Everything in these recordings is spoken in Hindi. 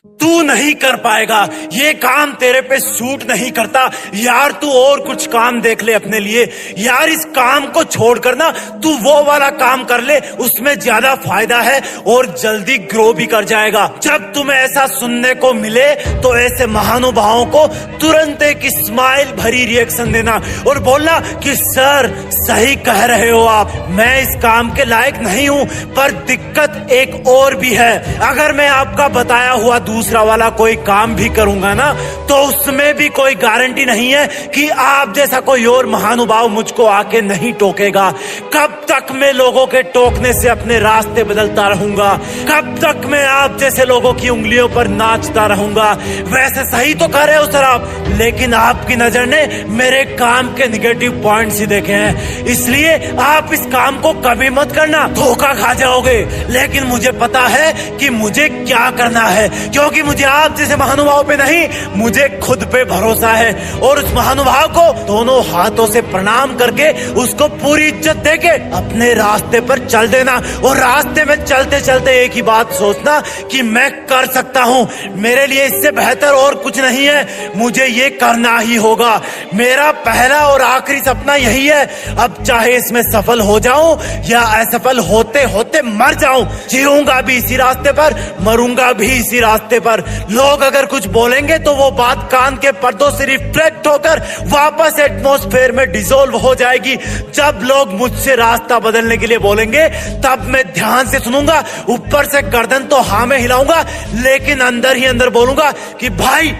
तू नहीं कर पाएगा, ये काम तेरे पे सूट नहीं करता यार। तू और कुछ काम देख ले अपने लिए यार। इस काम को छोड़कर ना तू वो वाला काम कर ले, उसमें ज्यादा फायदा है और जल्दी ग्रो भी कर जाएगा। जब तुम्हें ऐसा सुनने को मिले तो ऐसे महानुभावों को तुरंत एक स्माइल भरी रिएक्शन देना और बोलना कि सर सही कह रहे हो आप, मैं इस काम के लायक नहीं हूँ। पर दिक्कत एक और भी है, अगर मैं आपका बताया हुआ दूसरा वाला कोई काम भी करूंगा ना तो उसमें भी कोई गारंटी नहीं है कि आप जैसा कोई और महानुभाव मुझको आके नहीं टोकेगा। कब तक मैं लोगों के टोकने से अपने रास्ते बदलता रहूंगा? कब तक मैं आप जैसे लोगों की उंगलियों पर नाचता रहूंगा? वैसे सही तो कर रहे हो सर आप, लेकिन आपकी नजर ने मेरे काम के निगेटिव पॉइंट्स ही देखे हैं, इसलिए आप इस काम को कभी मत करना, धोखा खा जाओगे। लेकिन मुझे पता है कि मुझे क्या करना है, क्योंकि मुझे आप जैसे महानुभाव पे नहीं, मुझे खुद पे भरोसा है। और उस महानुभाव को दोनों हाथों से प्रणाम करके उसको पूरी इज्जत देके अपने रास्ते पर चल देना। और रास्ते में चलते चलते एक ही बात सोचना कि मैं कर सकता हूँ, मेरे लिए इससे बेहतर और कुछ नहीं है, मुझे ये करना ही होगा। मेरा पहला और आखिरी सपना यही है। अब चाहे इसमें सफल हो जाऊं या असफल होते होते मर जाऊं, जीऊंगा भी इसी रास्ते पर, मरूंगा भी इसी रास्ते पर। लोग अगर कुछ बोलेंगे तो वो बात कान के पर्दों से रिफ्लेक्ट होकर वापस एटमॉस्फेयर में डिसॉल्व हो जाएगी। जब लोग मुझसे रास्ता बदलने के लिए बोलेंगे तब मैं ध्यान से सुनूंगा, ऊपर से गर्दन तो हाँ में हिलाऊंगा, लेकिन अंदर ही अंदर बोलूंगा कि भाई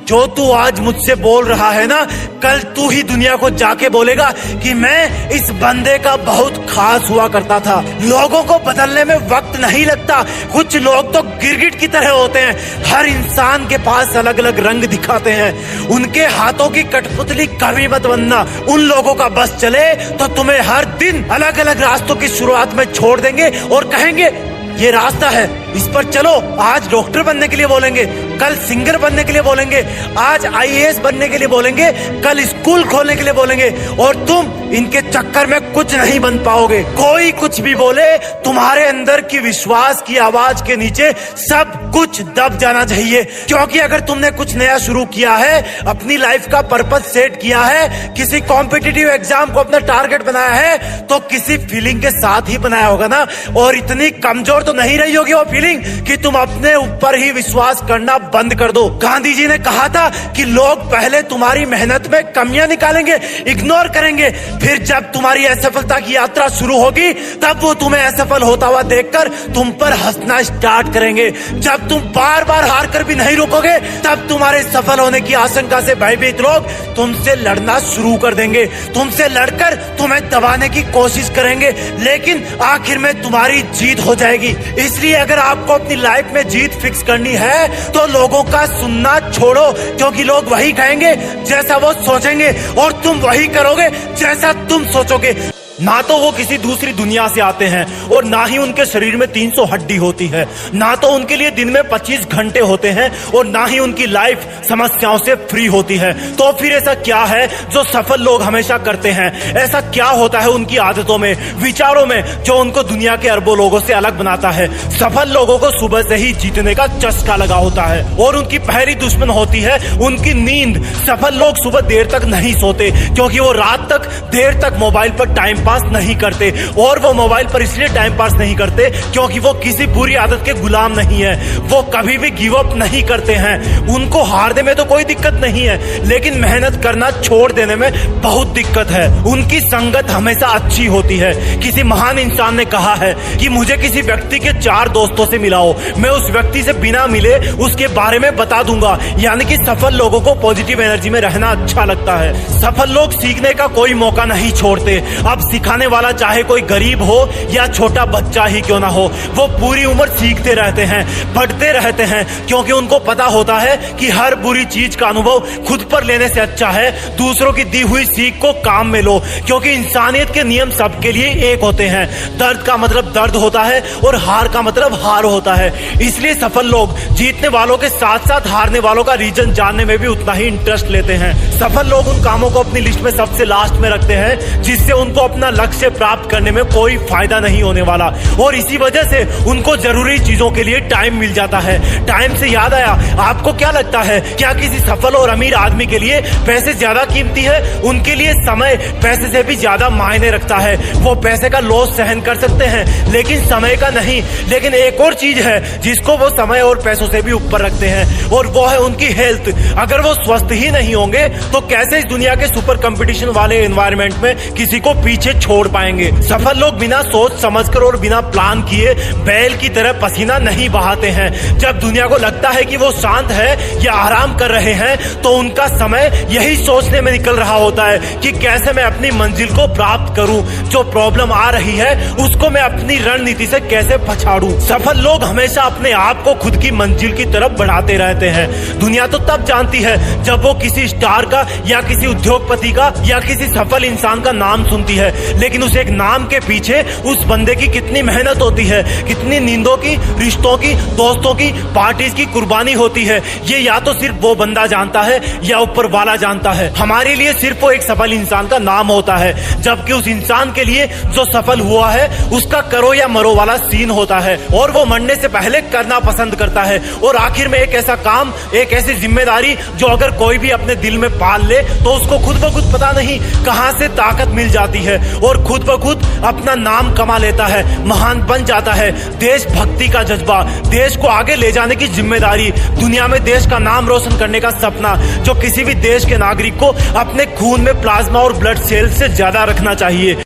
जो तू आज मुझसे बोल रहा है ना, कल तू ही दुनिया को जाके बोलेगा कि मैं इस बंदे का बहुत खास हुआ करता था। लोगों को बदलने में वक्त नहीं लगता, कुछ लोग तो गिरगिट की तरह होते हैं, हर इंसान के पास अलग अलग रंग दिखाते हैं। उनके हाथों की कठपुतली कभी मत बनना। उन लोगों का बस चले तो तुम्हें हर दिन अलग अलग रास्तों की शुरुआत में छोड़ देंगे और कहेंगे ये रास्ता है, इस पर चलो। आज डॉक्टर बनने के लिए बोलेंगे, कल सिंगर बनने के लिए बोलेंगे, आज आईएएस बनने के लिए बोलेंगे, कल स्कूल खोलने के लिए बोलेंगे, और तुम इनके चक्कर में कुछ नहीं बन पाओगे। कोई कुछ भी बोले, तुम्हारे अंदर की विश्वास की आवाज के नीचे सब कुछ दब जाना चाहिए। क्योंकि अगर तुमने कुछ नया शुरू किया है, अपनी लाइफ का पर्पस सेट किया है, किसी कॉम्पिटिटिव एग्जाम को अपना टारगेट बनाया है, तो किसी फीलिंग के साथ ही बनाया होगा ना। और इतनी कमजोर तो नहीं रही होगी वो फीलिंग कि तुम अपने ऊपर ही विश्वास करना बंद कर दो। गांधी जी ने कहा था कि लोग पहले तुम्हारी मेहनत में कमियां निकालेंगे, इग्नोर करेंगे, फिर जब तुम्हारी असफलता की यात्रा शुरू होगी तब वो तुम्हें असफल होता हुआ देखकर तुम पर हंसना स्टार्ट करेंगे। जब तुम बार बार हार कर भी नहीं रुकोगे तब तुम्हारे सफल होने की आशंका से भयभीत लोग तुमसे लड़ना शुरू कर देंगे, तुमसे लड़कर तुम्हें दबाने की कोशिश करेंगे, लेकिन आखिर में तुम्हारी जीत हो जाएगी। इसलिए अगर आपको अपनी लाइफ में जीत फिक्स करनी है तो लोगों का सुनना छोड़ो, क्योंकि लोग वही कहेंगे जैसा वो सोचेंगे और तुम वही करोगे जैसा तुम सोचोगे। ना तो वो किसी दूसरी दुनिया से आते हैं और ना ही उनके शरीर में 300 हड्डी होती है, ना तो उनके लिए दिन में 25 घंटे होते हैं और ना ही उनकी लाइफ समस्याओं से फ्री होती है। तो फिर ऐसा क्या है जो सफल लोग हमेशा करते हैं? ऐसा क्या होता है उनकी आदतों में, विचारों में, जो उनको दुनिया के अरबों लोगों से अलग बनाता है? सफल लोगों को सुबह से ही जीतने का चस्का लगा होता है और उनकी पहली दुश्मन होती है उनकी नींद। सफल लोग सुबह देर तक नहीं सोते क्योंकि वो रात तक देर तक मोबाइल पर टाइम पास नहीं करते, और वो मोबाइल पर इसलिए टाइम पास नहीं करते क्योंकि वो किसी बुरी आदत के गुलाम नहीं है। वो कभी भी गिव अप नहीं करते हैं। उनको हारने में तो कोई दिक्कत नहीं है, लेकिन मेहनत करना छोड़ देने में बहुत दिक्कत है। उनकी संगत हमेशा अच्छी होती है। किसी महान इंसान ने कहा है कि मुझे किसी व्यक्ति के 4 दोस्तों से मिलाओ, मैं उस व्यक्ति से बिना मिले उसके बारे में बता दूंगा। यानी कि सफल लोगों को पॉजिटिव एनर्जी में रहना अच्छा लगता है। सफल लोग सीखने का कोई मौका नहीं छोड़ते। अब सिखाने वाला चाहे कोई गरीब हो या छोटा बच्चा ही क्यों ना हो, वो पूरी उम्र सीखते रहते हैं, बढ़ते रहते हैं, क्योंकि उनको पता होता है कि हर बुरी चीज का अनुभव खुद पर लेने से अच्छा है दूसरों की दी हुई सीख को काम में लो। क्योंकि इंसानियत के नियम सबके लिए एक होते हैं। दर्द का मतलब दर्द होता है और हार का मतलब हार होता है। इसलिए सफल लोग जीतने वालों के साथ साथ हारने वालों का रीजन जानने में भी उतना ही इंटरेस्ट लेते हैं। सफल लोग उन कामों को अपनी लिस्ट में सबसे लास्ट में रखते हैं जिससे उनको अपना अपना लक्ष्य प्राप्त करने में कोई फायदा नहीं होने वाला। और इसी वजह से उनको जरूरी चीजों के लिए टाइम मिल जाता है। टाइम से याद आया, आपको क्या लगता है, क्या किसी सफल और अमीर आदमी के लिए पैसे ज्यादा कीमती है? उनके लिए समय पैसे से भी ज्यादा मायने रखता है। वो पैसे का लॉस सहन कर सकते हैं लेकिन समय का नहीं। लेकिन एक और चीज है जिसको वो समय और पैसों से भी ऊपर रखते हैं, और वो है उनकी हेल्थ। अगर वो स्वस्थ ही नहीं होंगे तो कैसे इस दुनिया के सुपर कंपटीशन वाले एनवायरनमेंट में किसी को पीछे छोड़ पाएंगे? सफल लोग बिना सोच समझकर और बिना प्लान किए बैल की तरह पसीना नहीं बहाते हैं। जब दुनिया को लगता है कि वो शांत है या आराम कर रहे हैं तो उनका समय यही सोचने में निकल रहा होता है कि कैसे मैं अपनी मंजिल को प्राप्त करूं। जो प्रॉब्लम आ रही है उसको मैं अपनी रणनीति से कैसे पछाड़ूं। सफल लोग हमेशा अपने आप को खुद की मंजिल की तरफ बढ़ाते रहते हैं। दुनिया तो तब जानती है जब वो किसी स्टार का या किसी उद्योगपति का या किसी सफल इंसान का नाम सुनती है, लेकिन उस एक नाम के पीछे उस बंदे की कितनी मेहनत होती है, कितनी नींदों की, रिश्तों की, दोस्तों की, पार्टीज की कुर्बानी होती है, ये या तो सिर्फ वो बंदा जानता है या ऊपर वाला जानता है। हमारे लिए सिर्फ वो एक सफल इंसान का नाम होता है, जबकि उस इंसान के लिए जो सफल हुआ है उसका करो या मरो वाला सीन होता है, और वो मरने से पहले करना पसंद करता है। और आखिर में एक ऐसा काम, एक ऐसी जिम्मेदारी जो अगर कोई भी अपने दिल में पाल ले तो उसको खुद ब खुद पता नहीं कहां से ताकत मिल जाती है और खुद ब खुद अपना नाम कमा लेता है, महान बन जाता है। देशभक्ति का जज्बा, देश को आगे ले जाने की जिम्मेदारी, दुनिया में देश का नाम रोशन करने का सपना, जो किसी भी देश के नागरिक को अपने खून में प्लाज्मा और ब्लड सेल से ज्यादा रखना चाहिए।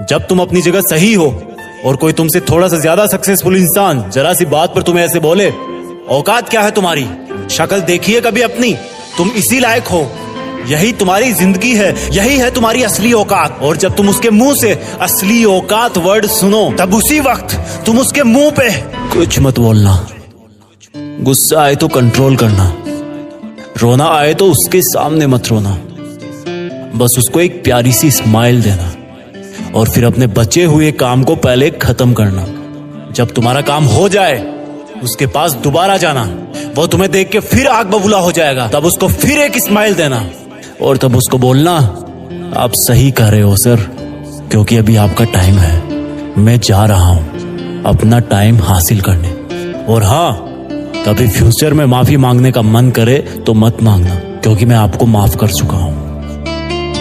जब तुम अपनी जगह सही हो और कोई तुमसे थोड़ा सा ज्यादा सक्सेसफुल इंसान जरा सी बात पर तुम्हें ऐसे बोले, औकात क्या है तुम्हारी? शक्ल देखिए कभी अपनी, तुम इसी लायक हो, यही तुम्हारी जिंदगी है, यही है तुम्हारी असली औकात। और जब तुम उसके मुंह से असली औकात वर्ड सुनो तब उसी वक्त तुम उसके मुंह पे कुछ मत बोलना। गुस्सा आए तो कंट्रोल करना, रोना आए तो उसके सामने मत रोना, बस उसको एक प्यारी सी स्माइल देना और फिर अपने बचे हुए काम को पहले खत्म करना। जब तुम्हारा काम हो जाए उसके पास दोबारा जाना, वो तुम्हें देख के फिर आग बबूला हो जाएगा, तब उसको फिर एक स्माइल देना और तब उसको बोलना, आप सही कह रहे हो सर, क्योंकि अभी आपका टाइम है, मैं जा रहा हूं अपना टाइम हासिल करने। और हाँ, कभी फ्यूचर में माफी मांगने का मन करे तो मत मांगना, क्योंकि मैं आपको माफ कर चुका हूं।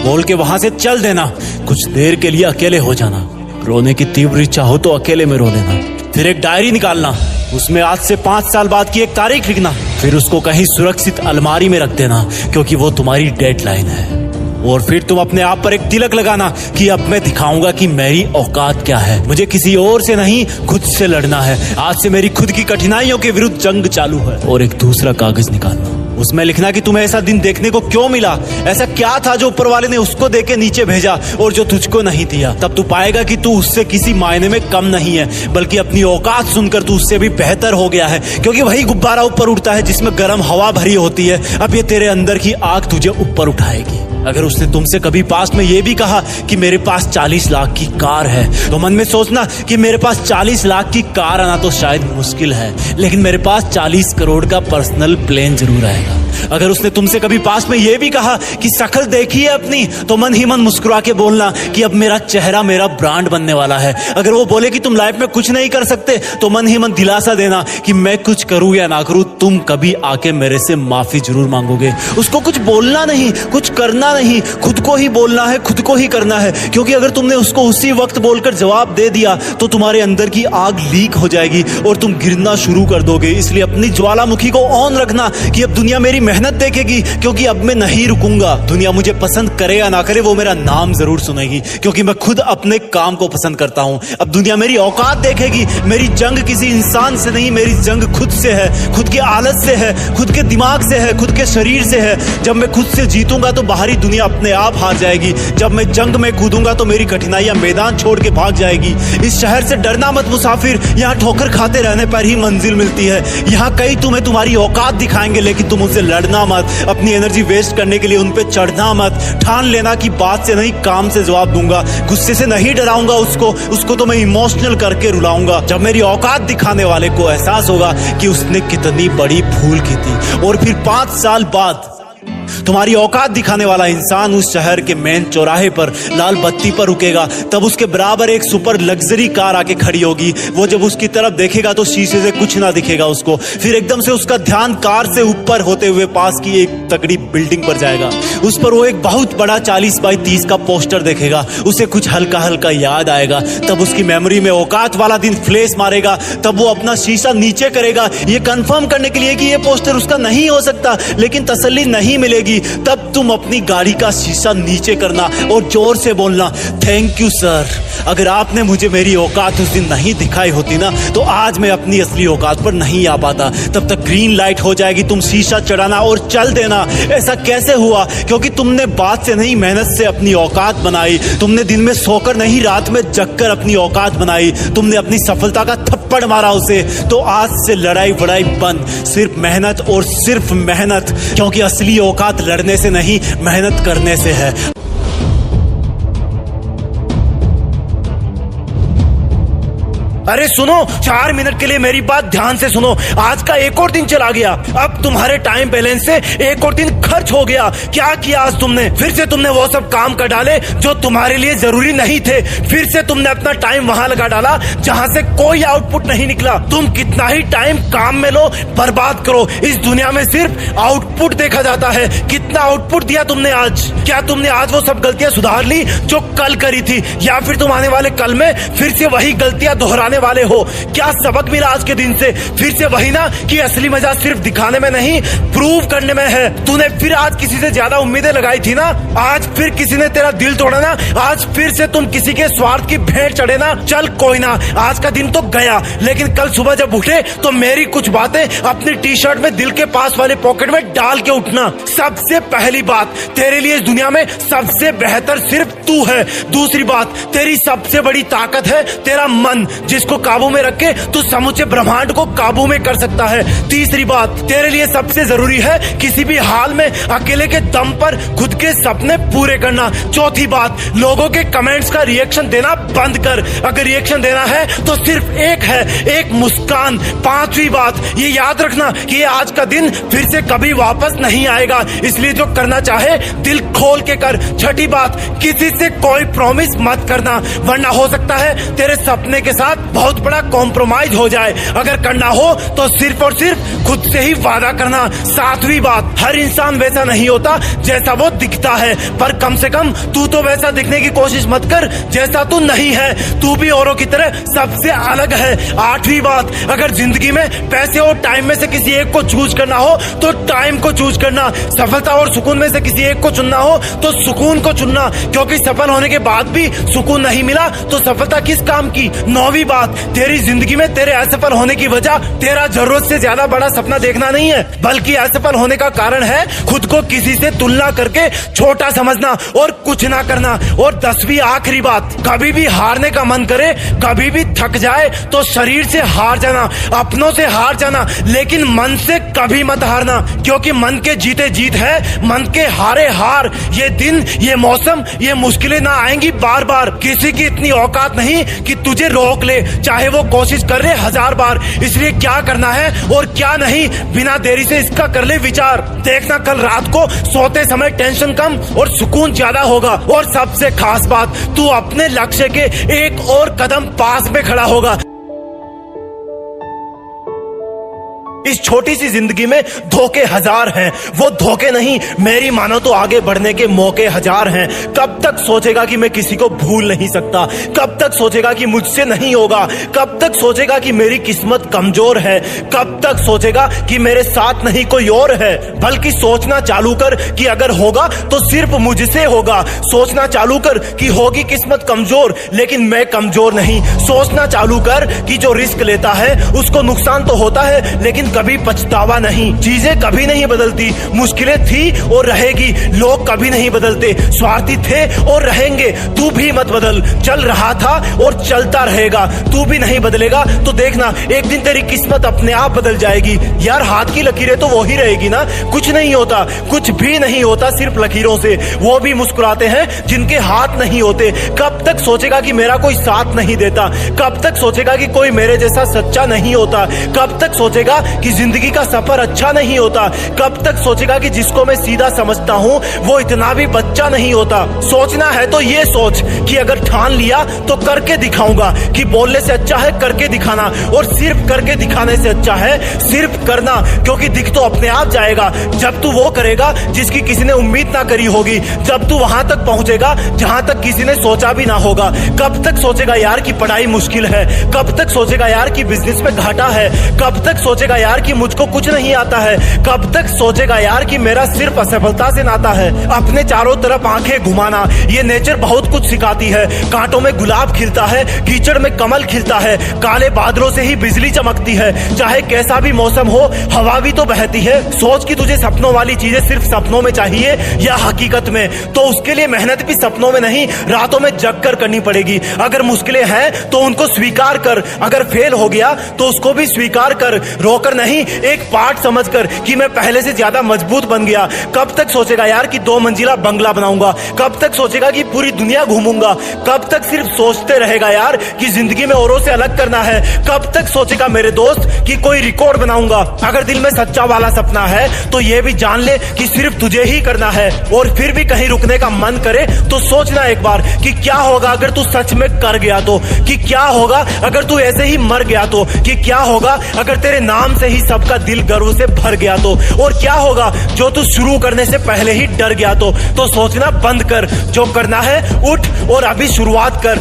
बोल के वहां से चल देना, कुछ देर के लिए अकेले हो जाना, रोने की तीव्र इच्छा हो तो अकेले में रो लेना, फिर एक डायरी निकालना, उसमें आज से 5 साल बाद की एक तारीख लिखना, फिर उसको कहीं सुरक्षित अलमारी में रख देना, क्योंकि वो तुम्हारी डेडलाइन है। और फिर तुम अपने आप पर एक तिलक लगाना कि अब मैं दिखाऊंगा कि मेरी औकात क्या है, मुझे किसी और से नहीं खुद से लड़ना है, आज से मेरी खुद की कठिनाइयों के विरुद्ध जंग चालू है। और एक दूसरा कागज निकालना, उसमें लिखना कि तुम्हें ऐसा दिन देखने को क्यों मिला, ऐसा क्या था जो ऊपर वाले ने उसको देके नीचे भेजा और जो तुझको नहीं दिया। तब तू पाएगा कि तू उससे किसी मायने में कम नहीं है, बल्कि अपनी औकात सुनकर तू उससे भी बेहतर हो गया है, क्योंकि वही गुब्बारा ऊपर उड़ता है जिसमें गर्म हवा भरी होती है। अब ये तेरे अंदर की आग तुझे ऊपर उठाएगी। अगर उसने तुमसे कभी पास्ट में ये भी कहा कि मेरे पास 40 लाख की कार है, तो मन में सोचना कि मेरे पास 40 लाख की कार आना तो शायद मुश्किल है, लेकिन मेरे पास 40 करोड़ का पर्सनल प्लेन जरूर आएगा। अगर उसने तुमसे कभी पास्ट में ये भी कहा कि शक्ल देखिए अपनी, तो मन ही मन मुस्कुरा के बोलना कि अब मेरा चेहरा मेरा ब्रांड बनने वाला है। अगर वो बोले कि तुम लाइफ में कुछ नहीं कर सकते, तो मन ही मन दिलासा देना कि मैं कुछ करूं या ना करूं, तुम कभी आके मेरे से माफी जरूर मांगोगे। उसको कुछ बोलना नहीं, कुछ करना नहीं, खुद को ही बोलना है, खुद को ही करना है, क्योंकि अगर तुमने उसको उसी वक्त बोलकर जवाब दे दिया तो तुम्हारे अंदर की आग लीक हो जाएगी और तुम गिरना शुरू कर दोगे। इसलिए अपनी ज्वालामुखी को ऑन रखना कि अब दुनिया मेरी मेहनत देखेगी, क्योंकि अब मैं नहीं रुकूंगा। दुनिया मुझे पसंद करे या ना करे, वो मेरा नाम जरूर सुनेगी, क्योंकि मैं खुद अपने काम को पसंद करता हूं। अब दुनिया मेरी औकात देखेगी। मेरी जंग किसी इंसान से नहीं, मेरी जंग खुद से है, खुद की आदत से है, खुद के दिमाग से है, खुद के शरीर से है। जब मैं खुद से जीतूंगा तो बाहरी दुनिया अपने आप हार जाएगी। जब मैं जंग में कूदूंगा तो मेरी कठिनाइयां मैदान छोड़ के भाग जाएगी। इस शहर से डरना मत मुसाफिर, यहाँ ठोकर खाते रहने पर ही मंजिल मिलती है। यहाँ कई तुम्हें तुम्हारी औकात दिखाएंगे, लेकिन तुम उनसे लड़ना मत, अपनी एनर्जी वेस्ट करने के लिए उन पे चढ़ना मत। ठान लेना कि बात से नहीं काम से जवाब दूंगा, गुस्से से नहीं डराऊंगा उसको तो मैं इमोशनल करके रुलाऊंगा। जब मेरी औकात दिखाने वाले को एहसास होगा कि उसने कितनी बड़ी भूल की थी, और फिर 5 साल बाद तुम्हारी औकात दिखाने वाला इंसान उस शहर के मेन चौराहे पर लाल बत्ती पर रुकेगा, तब उसके बराबर एक सुपर लग्जरी कार आके खड़ी होगी। वो जब उसकी तरफ देखेगा तो शीशे से कुछ ना दिखेगा उसको। फिर एकदम से उसका ध्यान कार से ऊपर होते हुए पास की एक तगड़ी बिल्डिंग पर जाएगा। उस पर वो एक बहुत बड़ा 40 बाई 30 का पोस्टर देखेगा। उसे कुछ हल्का हल्का याद आएगा। तब उसकी मेमोरी में औकात वाला दिन फ्लैश मारेगा। तब वो अपना शीशा नीचे करेगा, ये कंफर्म करने के लिए कि ये पोस्टर उसका नहीं हो सकता, लेकिन तसल्ली नहीं मिलेगी। तब तुम अपनी गाड़ी का शीशा नीचे करना और जोर से बोलना, थैंक यू सर। अगर आपने मुझे मेरी औकात उस दिन नहीं दिखाई होती ना, तो आज मैं अपनी असली औकात पर नहीं आ पाता। तब तक ग्रीन लाइट हो जाएगी, तुम शीशा चढ़ाना और चल देना। ऐसा कैसे हुआ? क्योंकि तुमने बात से नहीं, मेहनत से अपनी औकात बनाई। तुमने दिन में सोकर नहीं, रात में जगकर अपनी औकात बनाई। तुमने अपनी सफलता का थप्पड़ मारा उसे। तो आज से लड़ाई वड़ाई बंद, सिर्फ मेहनत और सिर्फ मेहनत, क्योंकि असली औकात लड़ने से नहीं, मेहनत करने से है। अरे सुनो, 4 मिनट के लिए मेरी बात ध्यान से सुनो। आज का एक और दिन चला गया। अब तुम्हारे टाइम बैलेंस से एक और दिन खर्च हो गया। क्या किया आज तुमने? फिर से तुमने वो सब काम कर डाले जो तुम्हारे लिए जरूरी नहीं थे। फिर से तुमने अपना टाइम वहां लगा डाला जहां से कोई आउटपुट नहीं निकला। तुम कितना ही टाइम काम में लो, बर्बाद करो, इस दुनिया में सिर्फ आउटपुट देखा जाता है। कितना आउटपुट दिया तुमने आज? क्या तुमने आज वो सब गलतियां सुधार ली जो कल करी थी, या फिर तुम आने वाले कल में फिर से वही गलतियां दोहराने वाले हो? क्या सबक मिला आज के दिन से? फिर से वही ना कि असली मजा सिर्फ दिखाने में नहीं, प्रूव करने में है। तूने फिर आज किसी से ज्यादा उम्मीदें लगाई थी ना, आज फिर किसी ने तेरा दिल तोड़ा ना, आज फिर से तुम किसी के स्वार्थ की भेंट चढ़े ना। चल कोई ना, आज का दिन तो गया, लेकिन कल सुबह जब उठे तो मेरी कुछ बातें अपनी टी शर्ट में दिल के पास वाले पॉकेट में डाल के उठना। सबसे पहली बात, तेरे लिए इस दुनिया में सबसे बेहतर सिर्फ तू है। दूसरी बात, तेरी सबसे बड़ी ताकत है तेरा मन, जिसको काबू में रख के तू समूचे ब्रह्मांड को काबू में कर सकता है। तीसरी बात, तेरे लिए सबसे जरूरी है किसी भी हाल में अकेले के दम पर खुद के सपने पूरे करना। चौथी बात, लोगों के कमेंट्स का रिएक्शन देना बंद कर। अगर रिएक्शन देना है तो सिर्फ एक है, एक मुस्कान। पांचवी बात, ये याद रखना कि ये आज का दिन फिर से कभी वापस नहीं आएगा, इसलिए जो करना चाहे दिल खोल के कर। छठी बात, किसी से कोई प्रॉमिस मत करना, वरना हो सकता है तेरे सपने के साथ बहुत बड़ा कॉम्प्रोमाइज हो जाए। अगर करना हो तो सिर्फ और सिर्फ खुद से ही वादा करना। सातवीं बात, हर इंसान वैसा नहीं होता जैसा वो दिखता है, पर कम से कम तू तो वैसा दिखने की कोशिश मत कर जैसा तू नहीं है। तू भी औरों की तरह सबसे अलग है। आठवीं बात, अगर जिंदगी में पैसे और टाइम में से किसी एक को चूज करना हो तो टाइम को चूज करना। सफलता और सुकून में से किसी एक को चुनना हो तो सुकून को चुनना, क्योंकि सफल होने के बाद भी सुकून नहीं मिला तो सफलता किस काम की। नौवीं बात, तेरी जिंदगी में तेरे असफल होने की वजह तेरा जरूरत से ज्यादा बड़ा सपना देखना नहीं है, बल्कि असफल होने का कारण है खुद को किसी से तुलना करके छोटा समझना और कुछ ना करना। और 10वीं आखिरी बात, कभी भी हारने का मन करे, कभी भी थक जाए तो शरीर से हार जाना, अपनों से हार जाना, लेकिन मन से कभी मत हारना, क्योंकि मन के जीते जीत है, मन के हारे हार। ये दिन, ये मौसम, ये मुश्किलें ना आएंगी बार बार। किसी की इतनी औकात नहीं कि तुझे रोक ले, चाहे वो कोशिश कर ले 1000 बार। इसलिए क्या करना है और क्या नहीं, बिना देरी से इसका कर ले विचार। देखना कल रात को सोते समय टेंशन कम और सुकून ज्यादा होगा। और सबसे खास बात, तू अपने लक्ष्य के एक और कदम पास में खड़ा होगा। इस छोटी सी जिंदगी में धोखे 1000 हैं, वो धोखे नहीं, मेरी मानो तो आगे बढ़ने के मौके 1000 हैं। कब तक सोचेगा कि मैं किसी को भूल नहीं सकता? कब तक सोचेगा कि मुझसे नहीं होगा? कब तक सोचेगा कि मेरी किस्मत कमजोर है? कब तक सोचेगा कि मेरे साथ नहीं कोई और है? बल्कि सोचना चालू कर कि अगर होगा तो सिर्फ मुझसे होगा। सोचना चालू कर कि होगी किस्मत कमजोर, लेकिन मैं कमजोर नहीं। सोचना चालू कर कि जो रिस्क लेता है उसको नुकसान तो होता है, लेकिन कभी पछतावा नहीं। चीजें कभी नहीं बदलती, मुश्किलें थी और रहेगी, लोग कभी नहीं बदलते, स्वार्थी थे और रहेंगे। तू भी मत बदल, चल रहा था और चलता रहेगा। तू भी नहीं बदलेगा तो देखना एक दिन तेरी किस्मत अपने आप बदल जाएगी। यार हाथ की लकीरें तो वो ही रहेगी ना, कुछ नहीं होता, कुछ भी नहीं होता सिर्फ लकीरों से। वो भी मुस्कुराते हैं जिनके हाथ नहीं होते। कब तक सोचेगा कि मेरा कोई साथ नहीं देता? कब तक सोचेगा कि कोई मेरे जैसा सच्चा नहीं होता? कब तक सोचेगा कि जिंदगी का सफर अच्छा नहीं होता? कब तक सोचेगा कि जिसको मैं सीधा समझता हूँ वो इतना भी बच्चा नहीं होता? सोचना है तो ये सोच कि अगर ठान लिया तो करके दिखाऊंगा, कि बोलने से अच्छा है करके दिखाना, और सिर्फ करके दिखाने से अच्छा है सिर्फ करना, क्योंकि दिख तो अपने आप जाएगा जब तू वो करेगा जिसकी किसी ने उम्मीद ना करी होगी, जब तू वहां तक पहुंचेगा जहां तक किसी ने सोचा भी ना होगा। कब तक सोचेगा यार कि पढ़ाई मुश्किल है? कब तक सोचेगा यार कि बिजनेस में घाटा है? कब तक सोचेगा यार कि मुझको कुछ नहीं आता है? कब तक सोचेगा यार कि मेरा सिर्फ असफलता से नाता है? अपने चारों तरफ आंखें घुमाना, ये नेचर बहुत कुछ सिखाती है। कांटों में गुलाब खिलता है, कीचड़ में कमल खिलता है, काले बादलों से ही बिजली चमकती है। चाहे कैसा भी मौसम हो हवा भी तो बहती है। सोच कि तुझे सपनों वाली चीजें सिर्फ सपनों में चाहिए या हकीकत में, तो उसके लिए मेहनत भी सपनों में नहीं रातों में जग कर करनी पड़ेगी। अगर मुश्किलें हैं तो उनको स्वीकार कर, अगर फेल हो गया तो उसको भी स्वीकार कर, रोकर नहीं एक पार्ट समझकर कि मैं पहले से ज्यादा मजबूत बन गया। कब तक सोचेगा यार कि 2 मंजिला बंगला बनाऊंगा? कब तक सोचेगा कि पूरी दुनिया घूमूंगा? कब तक सिर्फ सोचते रहेगा यार कि जिंदगी में औरों से अलग करना है? कब तक सोचेगा मेरे दोस्त कि कोई रिकॉर्ड बनाऊंगा? अगर दिल में सच्चा वाला सपना है तो ये भी जान ले कि सिर्फ तुझे ही करना है। और फिर भी कहीं रुकने का मन करे तो सोचना एक बार कि क्या होगा अगर तू सच में कर गया तो, कि क्या होगा अगर तू ऐसे ही मर गया तो, कि क्या होगा अगर तेरे नाम से ही सबका दिल गर्व से भर गया तो, और क्या होगा जो तू शुरू करने से पहले ही डर गया तो सोचना बंद कर, जो करना है उठ और अभी शुरुआत कर।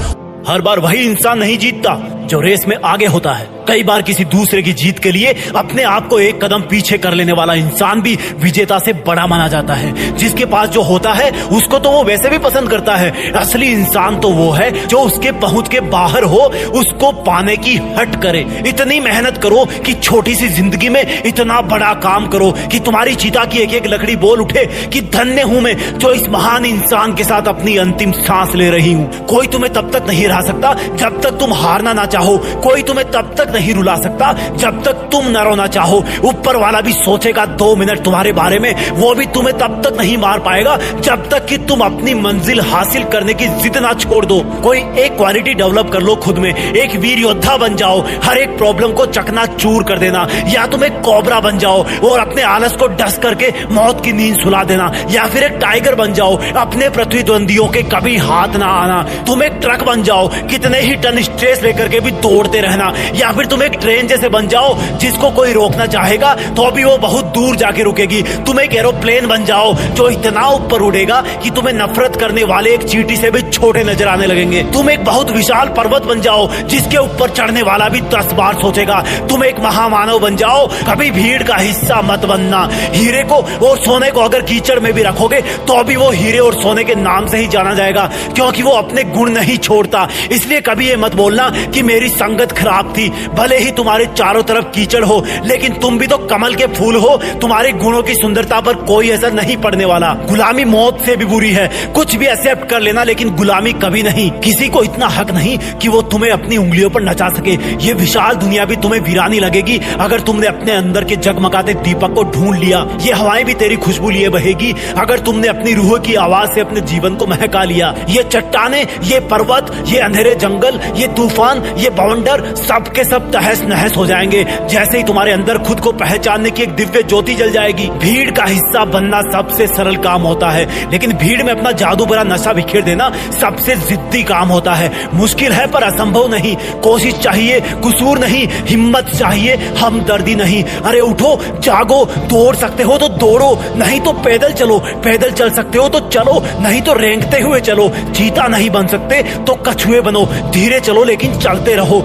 हर बार वही इंसान नहीं जीतता जो रेस में आगे होता है। कई बार किसी दूसरे की जीत के लिए अपने आप को एक कदम पीछे कर लेने वाला इंसान भी विजेता से बड़ा माना जाता है। जिसके पास जो होता है उसको तो वो वैसे भी पसंद करता है। असली इंसान तो वो है जो उसके पहुंच के बाहर हो, उसको पाने की हट करे। इतनी मेहनत करो कि छोटी सी जिंदगी में इतना बड़ा काम करो कि तुम्हारी चिता की एक एक लकड़ी बोल उठे कि धन्य हूं मैं जो इस महान इंसान के साथ अपनी अंतिम सांस ले रही हूँ। कोई तुम्हें तब तक नहीं हरा सकता जब तक तुम हारना ना चाहो, कोई तुम्हें तब तक नहीं रुला सकता जब तक तुम न रोना चाहो। ऊपर वाला भी सोचेगा 2 मिनट तुम्हारे बारे में, वो भी तुम्हें तब तक नहीं मार पाएगा जब तक कि तुम अपनी मंजिल हासिल करने की जिद ना छोड़ दो। कोई एक क्वालिटी डेवलप कर लो खुद में, एक वीर योद्धा बन जाओ, हर एक प्रॉब्लम को चकना चूर कर देना, या तुम एक कोबरा बन जाओ और अपने आलस को डस करके मौत की नींद सुला देना, या फिर एक टाइगर बन जाओ, अपने प्रतिद्वंदियों के कभी हाथ ना आना। तुम एक ट्रक बन जाओ, कितने ही टन स्ट्रेस लेकर के भी दौड़ते रहना, या फिर तुम एक ट्रेन जैसे बन जाओ जिसको कोई रोकना चाहेगा तो भी वो बहुत दूर जाके रुकेगी। तुम एक एरोप्लेन बन जाओ जो इतना ऊपर उड़ेगा कि तुम्हें नफरत करने वाले एक चींटी से भी छोटे नजर आने लगेंगे। तुम एक बहुत विशाल पर्वत बन जाओ जिसके ऊपर चढ़ने वाला भी 10 बार सोचेगा। तुम एक महामानव बन जाओ, कभी भीड़ का हिस्सा मत बनना। हीरे को और सोने को अगर कीचड़ में भी रखोगे तो भी वो हीरे और सोने के नाम से ही जाना जाएगा, क्योंकि वो अपने गुण नहीं छोड़ता। इसलिए कभी ये मत बोलना कि मेरी संगत खराब थी। भले ही तुम्हारे चारों तरफ कीचड़ हो, लेकिन तुम भी तो कमल के फूल हो। तुम्हारे गुणों की सुंदरता पर कोई असर नहीं पड़ने वाला। गुलामी मौत से भी बुरी है। कुछ भी एक्सेप्ट कर लेना, लेकिन गुलामी कभी नहीं। किसी को इतना हक नहीं कि वो तुम्हें अपनी उंगलियों पर नचा सके। ये विशाल दुनिया भी तुम्हें वीरानी लगेगी अगर तुमने अपने अंदर के जगमगाते दीपक को ढूंढ लिया। ये हवाएं भी तेरी खुशबू लिए बहेगी अगर तुमने अपनी रूह की आवाज से अपने जीवन को महका लिया। ये चट्टाने, ये पर्वत, ये अंधेरे जंगल, ये तूफान, ये बवंडर, सब के सब तहस नहस हो जाएंगे जैसे ही तुम्हारे अंदर खुद को पहचानने की एक दिव्य ज्योति जल जाएगी। भीड़ का हिस्सा बनना सबसे सरल काम होता है, लेकिन भीड़ में अपना जादू भरा नशा बिखेर देना सबसे जिद्दी काम होता है। मुश्किल है पर असंभव नहीं। कोशिश चाहिए, कसूर नहीं। हिम्मत चाहिए, हमदर्दी नहीं। अरे उठो, जागो। दौड़ सकते हो तो दौड़ो, नहीं तो पैदल चलो। पैदल चल सकते हो तो चलो, नहीं तो रेंगते हुए चलो। चीता नहीं बन सकते तो कछुए बनो। धीरे चलो लेकिन चलते रहो।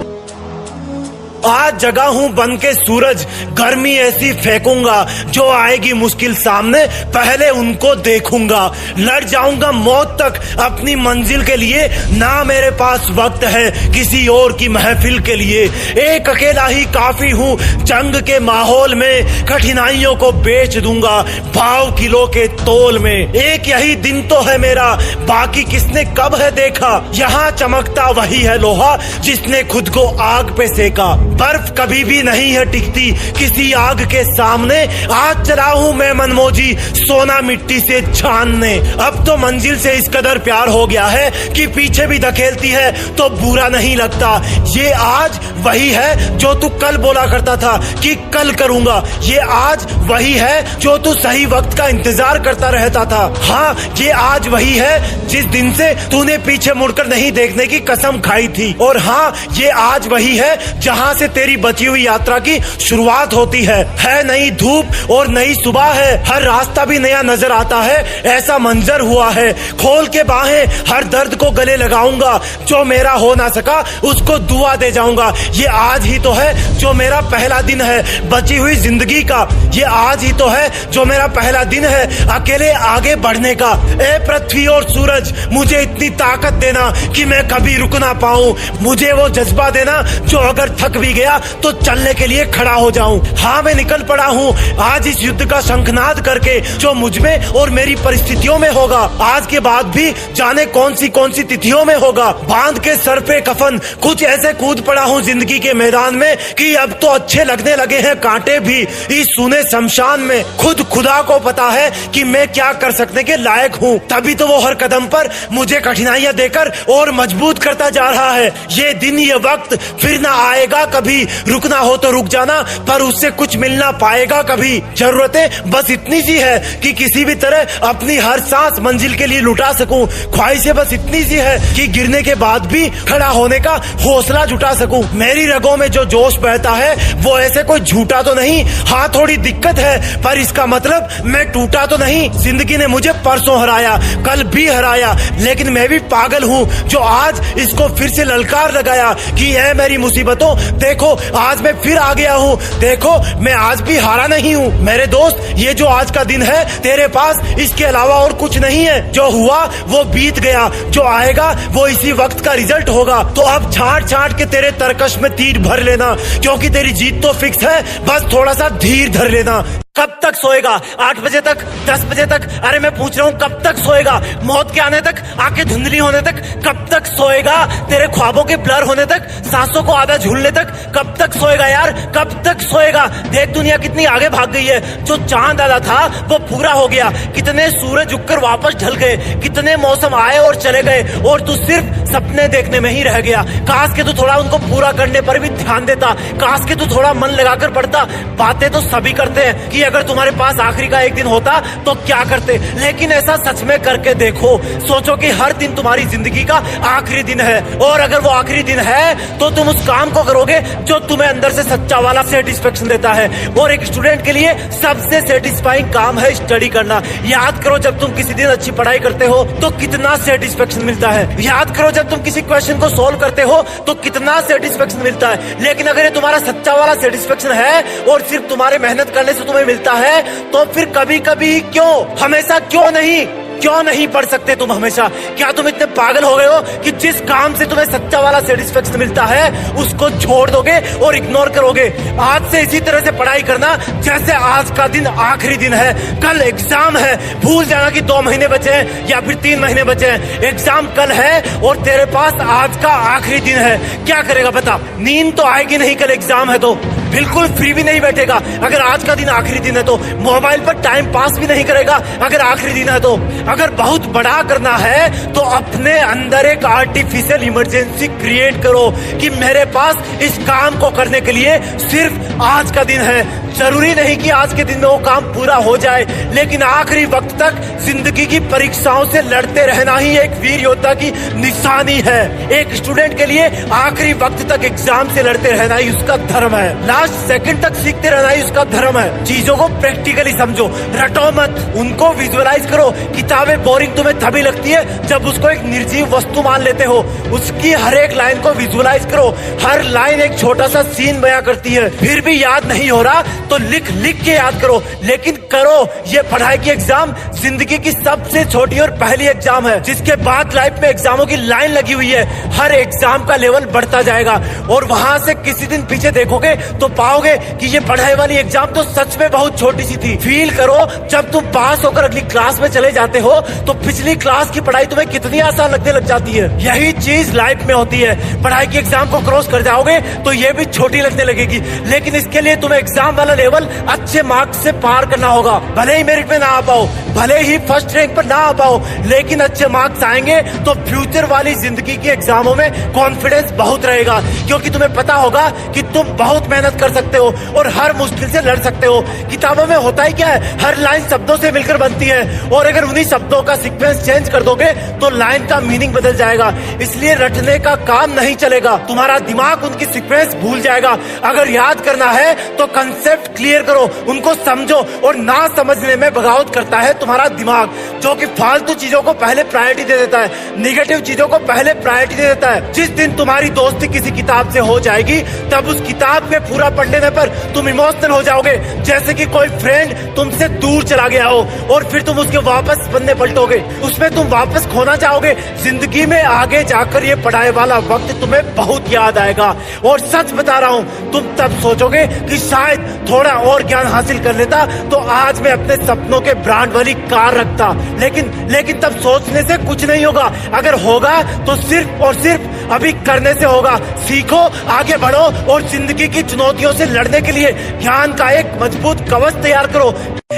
आज जगा हूं बन के सूरज, गर्मी ऐसी फेंकूंगा जो आएगी मुश्किल सामने पहले उनको देखूंगा। लड़ जाऊंगा मौत तक अपनी मंजिल के लिए, ना मेरे पास वक्त है किसी और की महफिल के लिए। एक अकेला ही काफी हूं जंग के माहौल में, कठिनाइयों को बेच दूंगा भाव किलो के तोल में। एक यही दिन तो है मेरा, बाकी किसने कब है देखा। यहाँ चमकता वही है लोहा जिसने खुद को आग पे सेका। बर्फ कभी भी नहीं है टिकती किसी आग के सामने। आज चला हूं मैं मनमोजी सोना मिट्टी से छानने। अब तो मंजिल से इस कदर प्यार हो गया है कि पीछे भी धकेलती है तो बुरा नहीं लगता। ये आज वही है जो तू कल बोला करता था कि कल करूंगा। ये आज वही है जो तू सही वक्त का इंतजार करता रहता था। हाँ, ये आज वही है जिस दिन से तूने पीछे मुड़कर नहीं देखने की कसम खाई थी। और हाँ, ये आज वही है जहाँ से तेरी बची हुई यात्रा की शुरुआत होती है नई धूप और नई सुबह है। हर रास्ता भी नया नजर आता है, ऐसा मंजर हुआ है। खोल के बाहें, हर दर्द को गले लगाऊंगा। जो मेरा हो ना सका उसको दुआ दे जाऊंगा। ये आज ही तो है जो मेरा पहला दिन है बची हुई जिंदगी का। ये आज ही तो है जो मेरा पहला दिन है अकेले आगे बढ़ने का। ए पृथ्वी और सूरज, मुझे इतनी ताकत देना कि मैं कभी रुक ना पाऊं। मुझे वो जज्बा देना जो अगर थक भी गया तो चलने के लिए खड़ा हो जाऊं। हाँ, मैं निकल पड़ा हूँ आज इस युद्ध का शंखनाद करके जो मुझ में और मेरी परिस्थितियों में होगा। आज के बाद भी जाने कौन सी तिथियों में होगा। बांध के सर पे कफन कुछ ऐसे कूद पड़ा हूँ जिंदगी के मैदान में कि अब तो अच्छे लगने लगे हैं कांटे भी इस सुने शमशान में। खुद खुदा को पता है कि मैं क्या कर सकने के लायक हूँ। तभी तो वो हर कदम पर मुझे कठिनाइयां देकर और मजबूत करता जा रहा है। ये दिन ये वक्त फिर ना आएगा कभी। रुकना हो तो रुक जाना, पर उससे कुछ मिल ना पाएगा कभी। जरूरतें बस इतनी सी है कि किसी भी तरह अपनी हर सांस मंजिल के लिए लुटा सकूं। ख्वाहिशें बस इतनी सी है कि गिरने के बाद भी खड़ा होने का हौसला जुटा सकूं। मेरी रगों में जो जोश बहता है वो ऐसे कोई झूठा तो नहीं। हाँ, थोड़ी दिक्कत है, पर इसका मतलब मैं टूटा तो नहीं। जिंदगी ने मुझे परसों हराया, कल भी हराया, लेकिन मैं भी पागल हूँ जो आज इसको फिर से ललकार लगाया कि है मेरी मुसीबतों, देखो आज मैं फिर आ गया हूँ। देखो, मैं आज भी हारा नहीं हूँ। मेरे दोस्त, ये जो आज का दिन है तेरे पास इसके अलावा और कुछ नहीं है। जो हुआ वो बीत गया, जो आएगा वो इसी वक्त का रिजल्ट होगा। तो अब छांट छांट के तेरे तरकश में तीर भर लेना, क्योंकि तेरी जीत तो फिक्स है। बस थोड़ा सा धीर धर लेना। कब तक सोएगा? 8 बजे तक, 10 बजे तक? अरे मैं पूछ रहा हूँ कब तक सोएगा? मौत के आने तक, आंखें धुंधली होने तक कब तक सोएगा? तेरे ख्वाबों के ब्लर होने तक, सांसों को आधा झूलने तक कब तक सोएगा यार? कब तक सोएगा? देख दुनिया कितनी आगे भाग गई है। जो चांद आधा था वो पूरा हो गया। कितने सूरज उगकर वापस ढल गए, कितने मौसम आए और चले गए, और तू सिर्फ सपने देखने में ही रह गया। काश के तू थोड़ा उनको पूरा करने पर भी ध्यान देता। काश के तू थोड़ा मन लगाकर पढ़ता। बातें तो सभी करते हैं कि अगर तुम्हारे पास आखिरी का एक दिन होता तो क्या करते, लेकिन ऐसा सच में करके देखो। सोचो कि हर दिन तुम्हारी जिंदगी का आखिरी दिन है, और अगर वो आखिरी दिन है तो तुम उस काम को करोगे जो तुम्हें अंदर से सच्चा वाला सेटिस्फेक्शन देता है। और एक स्टूडेंट के लिए सबसे सेटिस्फाइंग काम है स्टडी करना। याद करो, जब तुम किसी दिन अच्छी पढ़ाई करते हो तो कितना सेटिस्फेक्शन मिलता है। याद करो, जब तुम किसी क्वेश्चन को सोल्व करते हो तो कितना सेटिस्फेक्शन मिलता है। लेकिन अगर ये तुम्हारा सच्चा वाला सेटिस्फेक्शन है और सिर्फ तुम्हारे मेहनत करने से तुम्हें मिलता है, तो फिर कभी कभी क्यों, हमेशा क्यों नहीं पढ़ सकते तुम हमेशा? क्या तुम इतने पागल हो गए हो कि जिस काम से तुम्हें सच्चा वाला सेटिस्फेक्शन मिलता है उसको छोड़ दोगे और इग्नोर करोगे? आज से इसी तरह से पढ़ाई करना जैसे आज का दिन आखिरी दिन है। कल एग्जाम है, भूल जाना कि 2 महीने बचे हैं या फिर 3 महीने बचे हैं। एग्जाम कल है और तेरे पास आज का आखिरी दिन है। क्या करेगा बता? नींद तो आएगी नहीं, कल एग्जाम है तो बिल्कुल फ्री भी नहीं बैठेगा। अगर आज का दिन आखिरी दिन है तो मोबाइल पर टाइम पास भी नहीं करेगा। अगर आखिरी दिन है तो अगर बहुत बड़ा करना है तो अपने अंदर एक आर्टिफिशियल इमरजेंसी क्रिएट करो कि मेरे पास इस काम को करने के लिए सिर्फ आज का दिन है। जरूरी नहीं कि आज के दिन में वो काम पूरा हो जाए, लेकिन आखिरी वक्त तक जिंदगी की परीक्षाओं से लड़ते रहना ही एक वीर योद्धा की निशानी है। एक स्टूडेंट के लिए आखिरी वक्त तक एग्जाम से लड़ते रहना ही उसका धर्म है। लास्ट सेकंड तक सीखते रहना ही उसका धर्म है। चीजों को प्रैक्टिकली समझो, रटो मत, उनको विजुअलाइज करो। किताबें बोरिंग तुम्हें तभी लगती है जब उसको एक निर्जीव वस्तु मान लेते हो। उसकी हर एक लाइन को विजुअलाइज करो। हर लाइन एक छोटा सा सीन बयां करती है। फिर भी याद नहीं हो रहा तो लिख के याद करो, लेकिन करो। ये पढ़ाई की एग्जाम जिंदगी की सबसे छोटी और पहली एग्जाम है, जिसके बाद लाइफ में एग्जामों की लाइन लगी हुई है। हर एग्जाम का लेवल बढ़ता जाएगा और वहां से किसी दिन पीछे देखोगे तो पाओगे कि ये पढ़ाई वाली एग्जाम तो सच में बहुत छोटी सी थी। फील करो जब तुम पास होकर अगली क्लास में चले जाते हो तो पिछली क्लास की पढ़ाई तुम्हें कितनी आसान लगने लग जाती है। यही चीज लाइफ में होती है। पढ़ाई की एग्जाम को क्रॉस कर जाओगे तो ये भी छोटी लगने लगेगी, लेकिन इसके लिए तुम्हें एग्जाम वाला लेवल अच्छे मार्क्स से पार करना होगा। भले ही मेरिट में ना आ पाओ, भले ही फर्स्ट रैंक पर ना आ पाओ, लेकिन अच्छे मार्क्स आएंगे तो फ्यूचर वाली जिंदगी की एग्जामों में कॉन्फिडेंस बहुत रहेगा, क्योंकि तुम्हें पता होगा कि तुम बहुत मेहनत कर सकते हो और हर मुश्किल से लड़ सकते हो। किताबों में होता ही क्या है, हर लाइन शब्दों से मिलकर बनती है और अगर उन्हीं शब्दों का सीक्वेंस चेंज कर दोगे तो लाइन का मीनिंग बदल जाएगा। इसलिए रटने का काम नहीं चलेगा, तुम्हारा दिमाग उनकी सीक्वेंस भूल जाएगा। अगर याद करना है तो कंसेप्ट क्लियर करो, उनको समझो, और ना समझने में बगावत करता है तुम्हारा दिमाग, जो कि फालतू चीजों को पहले प्रायोरिटी दे देता है, निगेटिव चीजों को पहले प्रायोरिटी दे देता है। जिस दिन तुम्हारी दोस्ती किसी किताब से हो जाएगी तब उस किताब में पूरा पढ़ने पर तुम इमोशनल हो जाओगे, जैसे कि कोई फ्रेंड तुमसे दूर चला गया हो और फिर तुम उसके वापस बनने पलटोगे, उसमें तुम वापस खोना चाहोगे। जिंदगी में आगे जाकर ये पढ़ाई वाला वक्त तुम्हें बहुत याद आएगा और सच बता रहा हूँ, तुम तब सोचोगे कि शायद थोड़ा और ज्ञान हासिल कर लेता तो आज मैं अपने सपनों के ब्रांड वाली कार रखता। लेकिन तब सोचने से कुछ नहीं होगा, अगर होगा तो सिर्फ और सिर्फ अभी करने से होगा। सीखो, आगे बढ़ो और जिंदगी की चुनौतियों से लड़ने के लिए ज्ञान का एक मजबूत कवच तैयार करो।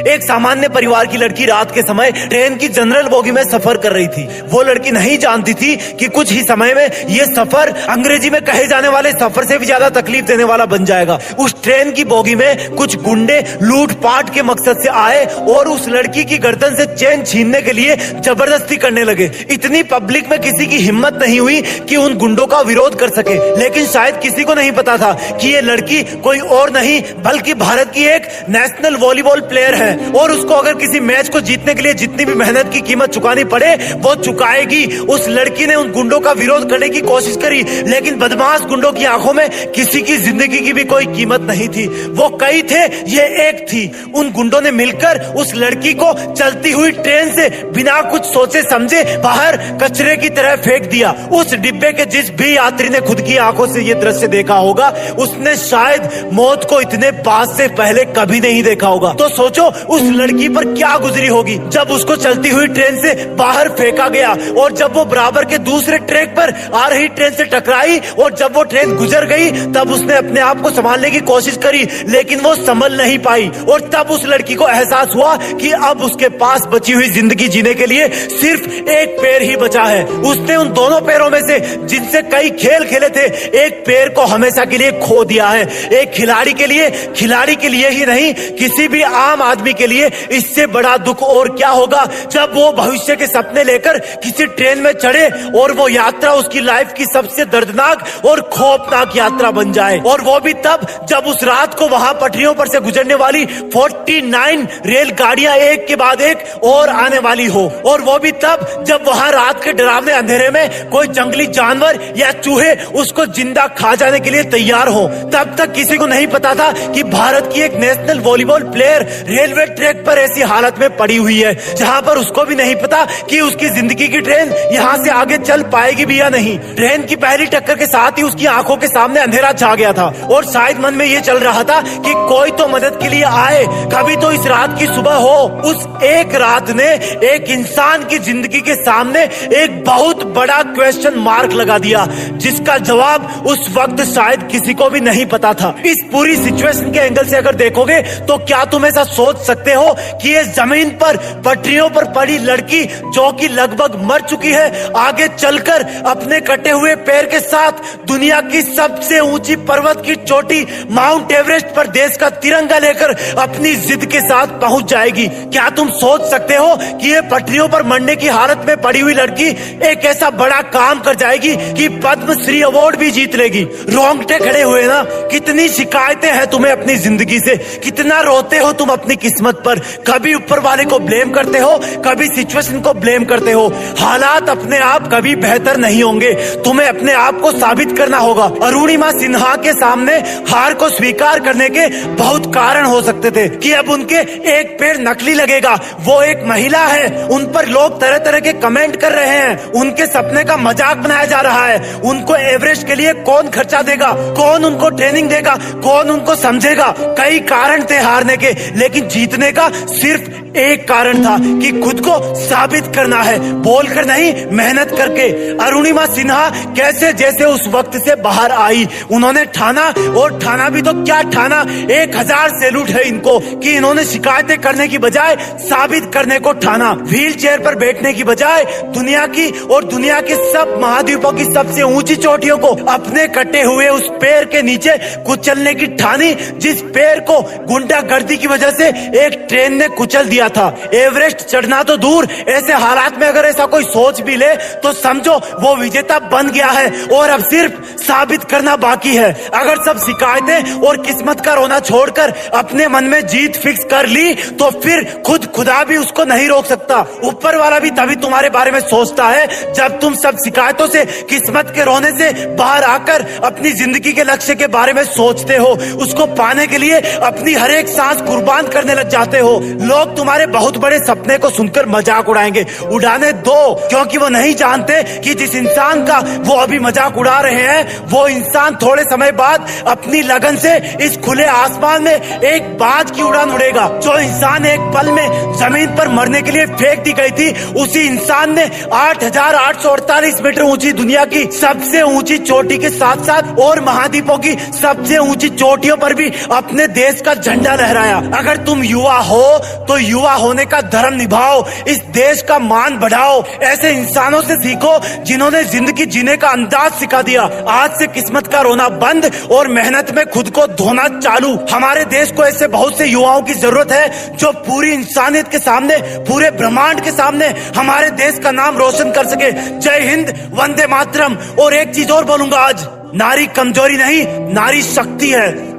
एक सामान्य परिवार की लड़की रात के समय ट्रेन की जनरल बोगी में सफर कर रही थी। वो लड़की नहीं जानती थी कि कुछ ही समय में ये सफर अंग्रेजी में कहे जाने वाले सफर से भी ज्यादा तकलीफ देने वाला बन जाएगा। उस ट्रेन की बोगी में कुछ गुंडे लूटपाट के मकसद से आए और उस लड़की की गर्दन से चेन छीनने के लिए जबरदस्ती करने लगे। इतनी पब्लिक में किसी की हिम्मत नहीं हुई कि उन गुंडों का विरोध कर सके, लेकिन शायद किसी को नहीं पता था कि ये लड़की कोई और नहीं बल्कि भारत की एक नेशनल वॉलीबॉल प्लेयर है और उसको अगर किसी मैच को जीतने के लिए जितनी भी मेहनत की कीमत चुकानी पड़े वो चुकाएगी। उस लड़की ने उन गुंडों का विरोध करने की कोशिश करी, लेकिन बदमाश गुंडों की आंखों में किसी की जिंदगी की भी कोई कीमत नहीं थी। वो कई थे, ये एक थी। उन गुंडों ने मिलकर उस लड़की को चलती हुई ट्रेन से बिना कुछ सोचे समझे बाहर कचरे की तरह फेंक दिया। उस डिब्बे के जिस भी यात्री ने खुद की आंखों से ये दृश्य देखा होगा उसने शायद मौत को इतने पास से पहले कभी नहीं देखा होगा। तो सोचो उस लड़की पर क्या गुजरी होगी जब उसको चलती हुई ट्रेन से बाहर फेंका गया और जब वो बराबर के दूसरे ट्रैक पर आ रही ट्रेन से टकराई और जब वो ट्रेन गुजर गई तब उसने अपने आप को संभालने की कोशिश करी, लेकिन वो संभल नहीं पाई और तब उस लड़की को एहसास हुआ कि अब उसके पास बची हुई जिंदगी जीने के लिए सिर्फ एक पैर ही बचा है। उसने उन दोनों पैरों में से जिनसे कई खेल खेले थे एक पैर को हमेशा के लिए खो दिया है। एक खिलाड़ी के लिए ही नहीं, किसी भी आम आदमी के लिए इससे बड़ा दुख और क्या होगा जब वो भविष्य के सपने लेकर किसी ट्रेन में चढ़े और वो यात्रा उसकी लाइफ की सबसे दर्दनाक और खौफनाक यात्रा बन जाए, और वो भी तब जब उस रात को वहां पटरियों पर से गुजरने वाली 49 रेलगाड़ियां एक के बाद एक और आने वाली हो, और वो भी तब जब वहां रात के डरावने अंधेरे में कोई जंगली जानवर या चूहे उसको जिंदा खा जाने के लिए तैयार हो। तब तक किसी को नहीं पता था कि भारत की एक national volleyball player railway track पर ऐसी हालत में पड़ी हुई है जहां पर उसको भी नहीं पता कि उसकी जिंदगी की ट्रेन यहां से आगे चल पाएगी भी या नहीं। ट्रेन की पहली टक्कर के साथ ही उसकी आंखों के सामने अंधेरा छा गया था और शायद मन में ये चल रहा था कि कोई तो मदद के लिए आए, कभी तो इस रात की सुबह हो। उस एक रात ने एक इंसान की जिंदगी के सामने एक बहुत बड़ा क्वेश्चन मार्क लगा दिया जिसका जवाब उस वक्त शायद किसी को भी नहीं पता था। इस पूरी सिचुएशन के एंगल से अगर देखोगे तो क्या तुम ऐसा सोच सकते हो कि ये जमीन पर पटरियों पर पड़ी लड़की जो कि लगभग मर चुकी है आगे चलकर अपने कटे हुए पैर के साथ दुनिया की सबसे ऊंची पर्वत की चोटी माउंट एवरेस्ट पर देश का तिरंगा लेकर अपनी जिद के साथ पहुंच जाएगी? क्या तुम सोच सकते हो कि ये पटरियों पर मरने की हालत में पड़ी हुई लड़की एक ऐसा बड़ा काम कर जाएगी कि पद्मश्री अवार्ड भी जीत लेगी? रोंगटे खड़े हुए ना? कितनी शिकायतें हैं तुम्हें अपनी जिंदगी से, कितना रोते हो तुम अपनी किस्मत पर, कभी ऊपर वाले को ब्लेम करते हो, कभी सिचुएशन को ब्लेम करते हो। हालात अपने आप कभी बेहतर नहीं होंगे, तुम्हें अपने आप को साबित करना होगा। अरुणिमा सिन्हा के सामने हार को स्वीकार करने के बहुत कारण हो सकते थे कि अब उनके एक पैर नकली लगेगा, वो एक महिला है, उन पर लोग तरह तरह के कमेंट कर रहे हैं, उनके सपने का मजाक बनाया जा रहा रहा है। उनको एवरेस्ट के लिए कौन खर्चा देगा, कौन उनको ट्रेनिंग देगा, कौन उनको समझेगा। कई कारण थे हारने के, लेकिन जीतने का सिर्फ एक कारण था कि खुद को साबित करना है, बोलकर नहीं मेहनत करके। अरुणिमा सिन्हा कैसे जैसे उस वक्त से बाहर आई, उन्होंने ठाना, और ठाना भी तो क्या ठाना, 1000 सैल्यूट है इनको कि इन्होंने शिकायतें करने की बजाय साबित करने को ठाना। व्हील चेयर पर बैठने की बजाय दुनिया की और दुनिया के सब महाद्वीपों की सबसे ऊंची चोटियों को अपने कटे हुए उस पैर के नीचे कुचलने की ठानी, जिस पैर को गुंडागर्दी की वजह से एक ट्रेन ने कुचल दिया था। एवरेस्ट चढ़ना तो दूर, ऐसे हालात में अगर ऐसा कोई सोच भी ले तो समझो वो विजेता बन गया है, और अब सिर्फ साबित करना बाकी है। अगर सब शिकायतें और किस्मत का रोना छोड़कर अपने मन में जीत फिक्स कर ली तो फिर खुदा भी उसको नहीं रोक सकता। ऊपर वाला भी तभी तुम्हारे बारे में सोचता है जब तुम सब शिकायतों से, किस्मत के रोने से बाहर आकर अपनी जिंदगी के लक्ष्य के बारे में सोचते हो। उसको पाने के लिए अपनी हर एक सांस कुर्बान करने लग जाते हो। लोग तुम्हारे बहुत बड़े सपने को सुनकर मजाक उड़ाएंगे, उड़ाने दो, क्योंकि वो नहीं जानते कि जिस इंसान का वो अभी मजाक उड़ा रहे हैं वो इंसान थोड़े समय बाद अपनी लगन से इस खुले आसमान में एक बाज की उड़ान उड़ेगा। जो इंसान एक पल में जमीन पर मरने के लिए फेंक दी गई थी, उसी इंसान ने 8848 मीटर ऊंची दुनिया की सबसे ऊंची चोटी के साथ साथ और महाद्वीपों की सबसे ऊंची चोटियों पर भी अपने देश का झंडा लहराया। अगर तुम युवा हो तो युवा होने का धर्म निभाओ, इस देश का मान बढ़ाओ। ऐसे इंसानों से सीखो जिन्होंने जिंदगी जीने का अंदाज सिखा दिया। आज से किस्मत का रोना बंद और मेहनत में खुद को धोना चालू। हमारे देश को ऐसे बहुत से युवाओं की जरूरत है जो पूरी इंसानियत के सामने, पूरे ब्रह्मांड के सामने हमारे देश का नाम रोशन कर सके। जय हिंद, वंदे मातरम। और एक चीज और बोलूंगा आज, नारी कमजोरी नहीं, नारी शक्ति है।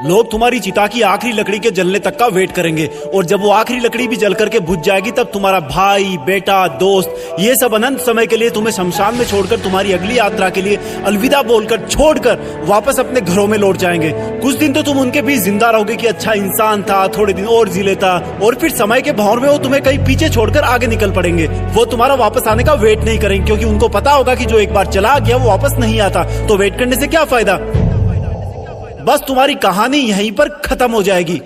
लोग तुम्हारी चिता की आखिरी लकड़ी के जलने तक का वेट करेंगे, और जब वो आखिरी लकड़ी भी जल करके बुझ जाएगी तब तुम्हारा भाई, बेटा, दोस्त, ये सब अनंत समय के लिए तुम्हें शमशान में छोड़कर तुम्हारी अगली यात्रा के लिए अलविदा बोलकर छोड़कर वापस अपने घरों में लौट जाएंगे। कुछ दिन तो तुम उनके बीच जिंदा रहोगे कि अच्छा इंसान था, थोड़े दिन और जी लेता, और फिर समय के भंवर में वो तुम्हें कहीं पीछे छोड़कर आगे निकल पड़ेंगे। वो तुम्हारा वापस आने का वेट नहीं करेंगे, क्योंकि उनको पता होगा कि जो एक बार चला गया वो वापस नहीं आता, तो वेट करने से क्या फायदा। बस तुम्हारी कहानी यहीं पर खत्म हो जाएगी।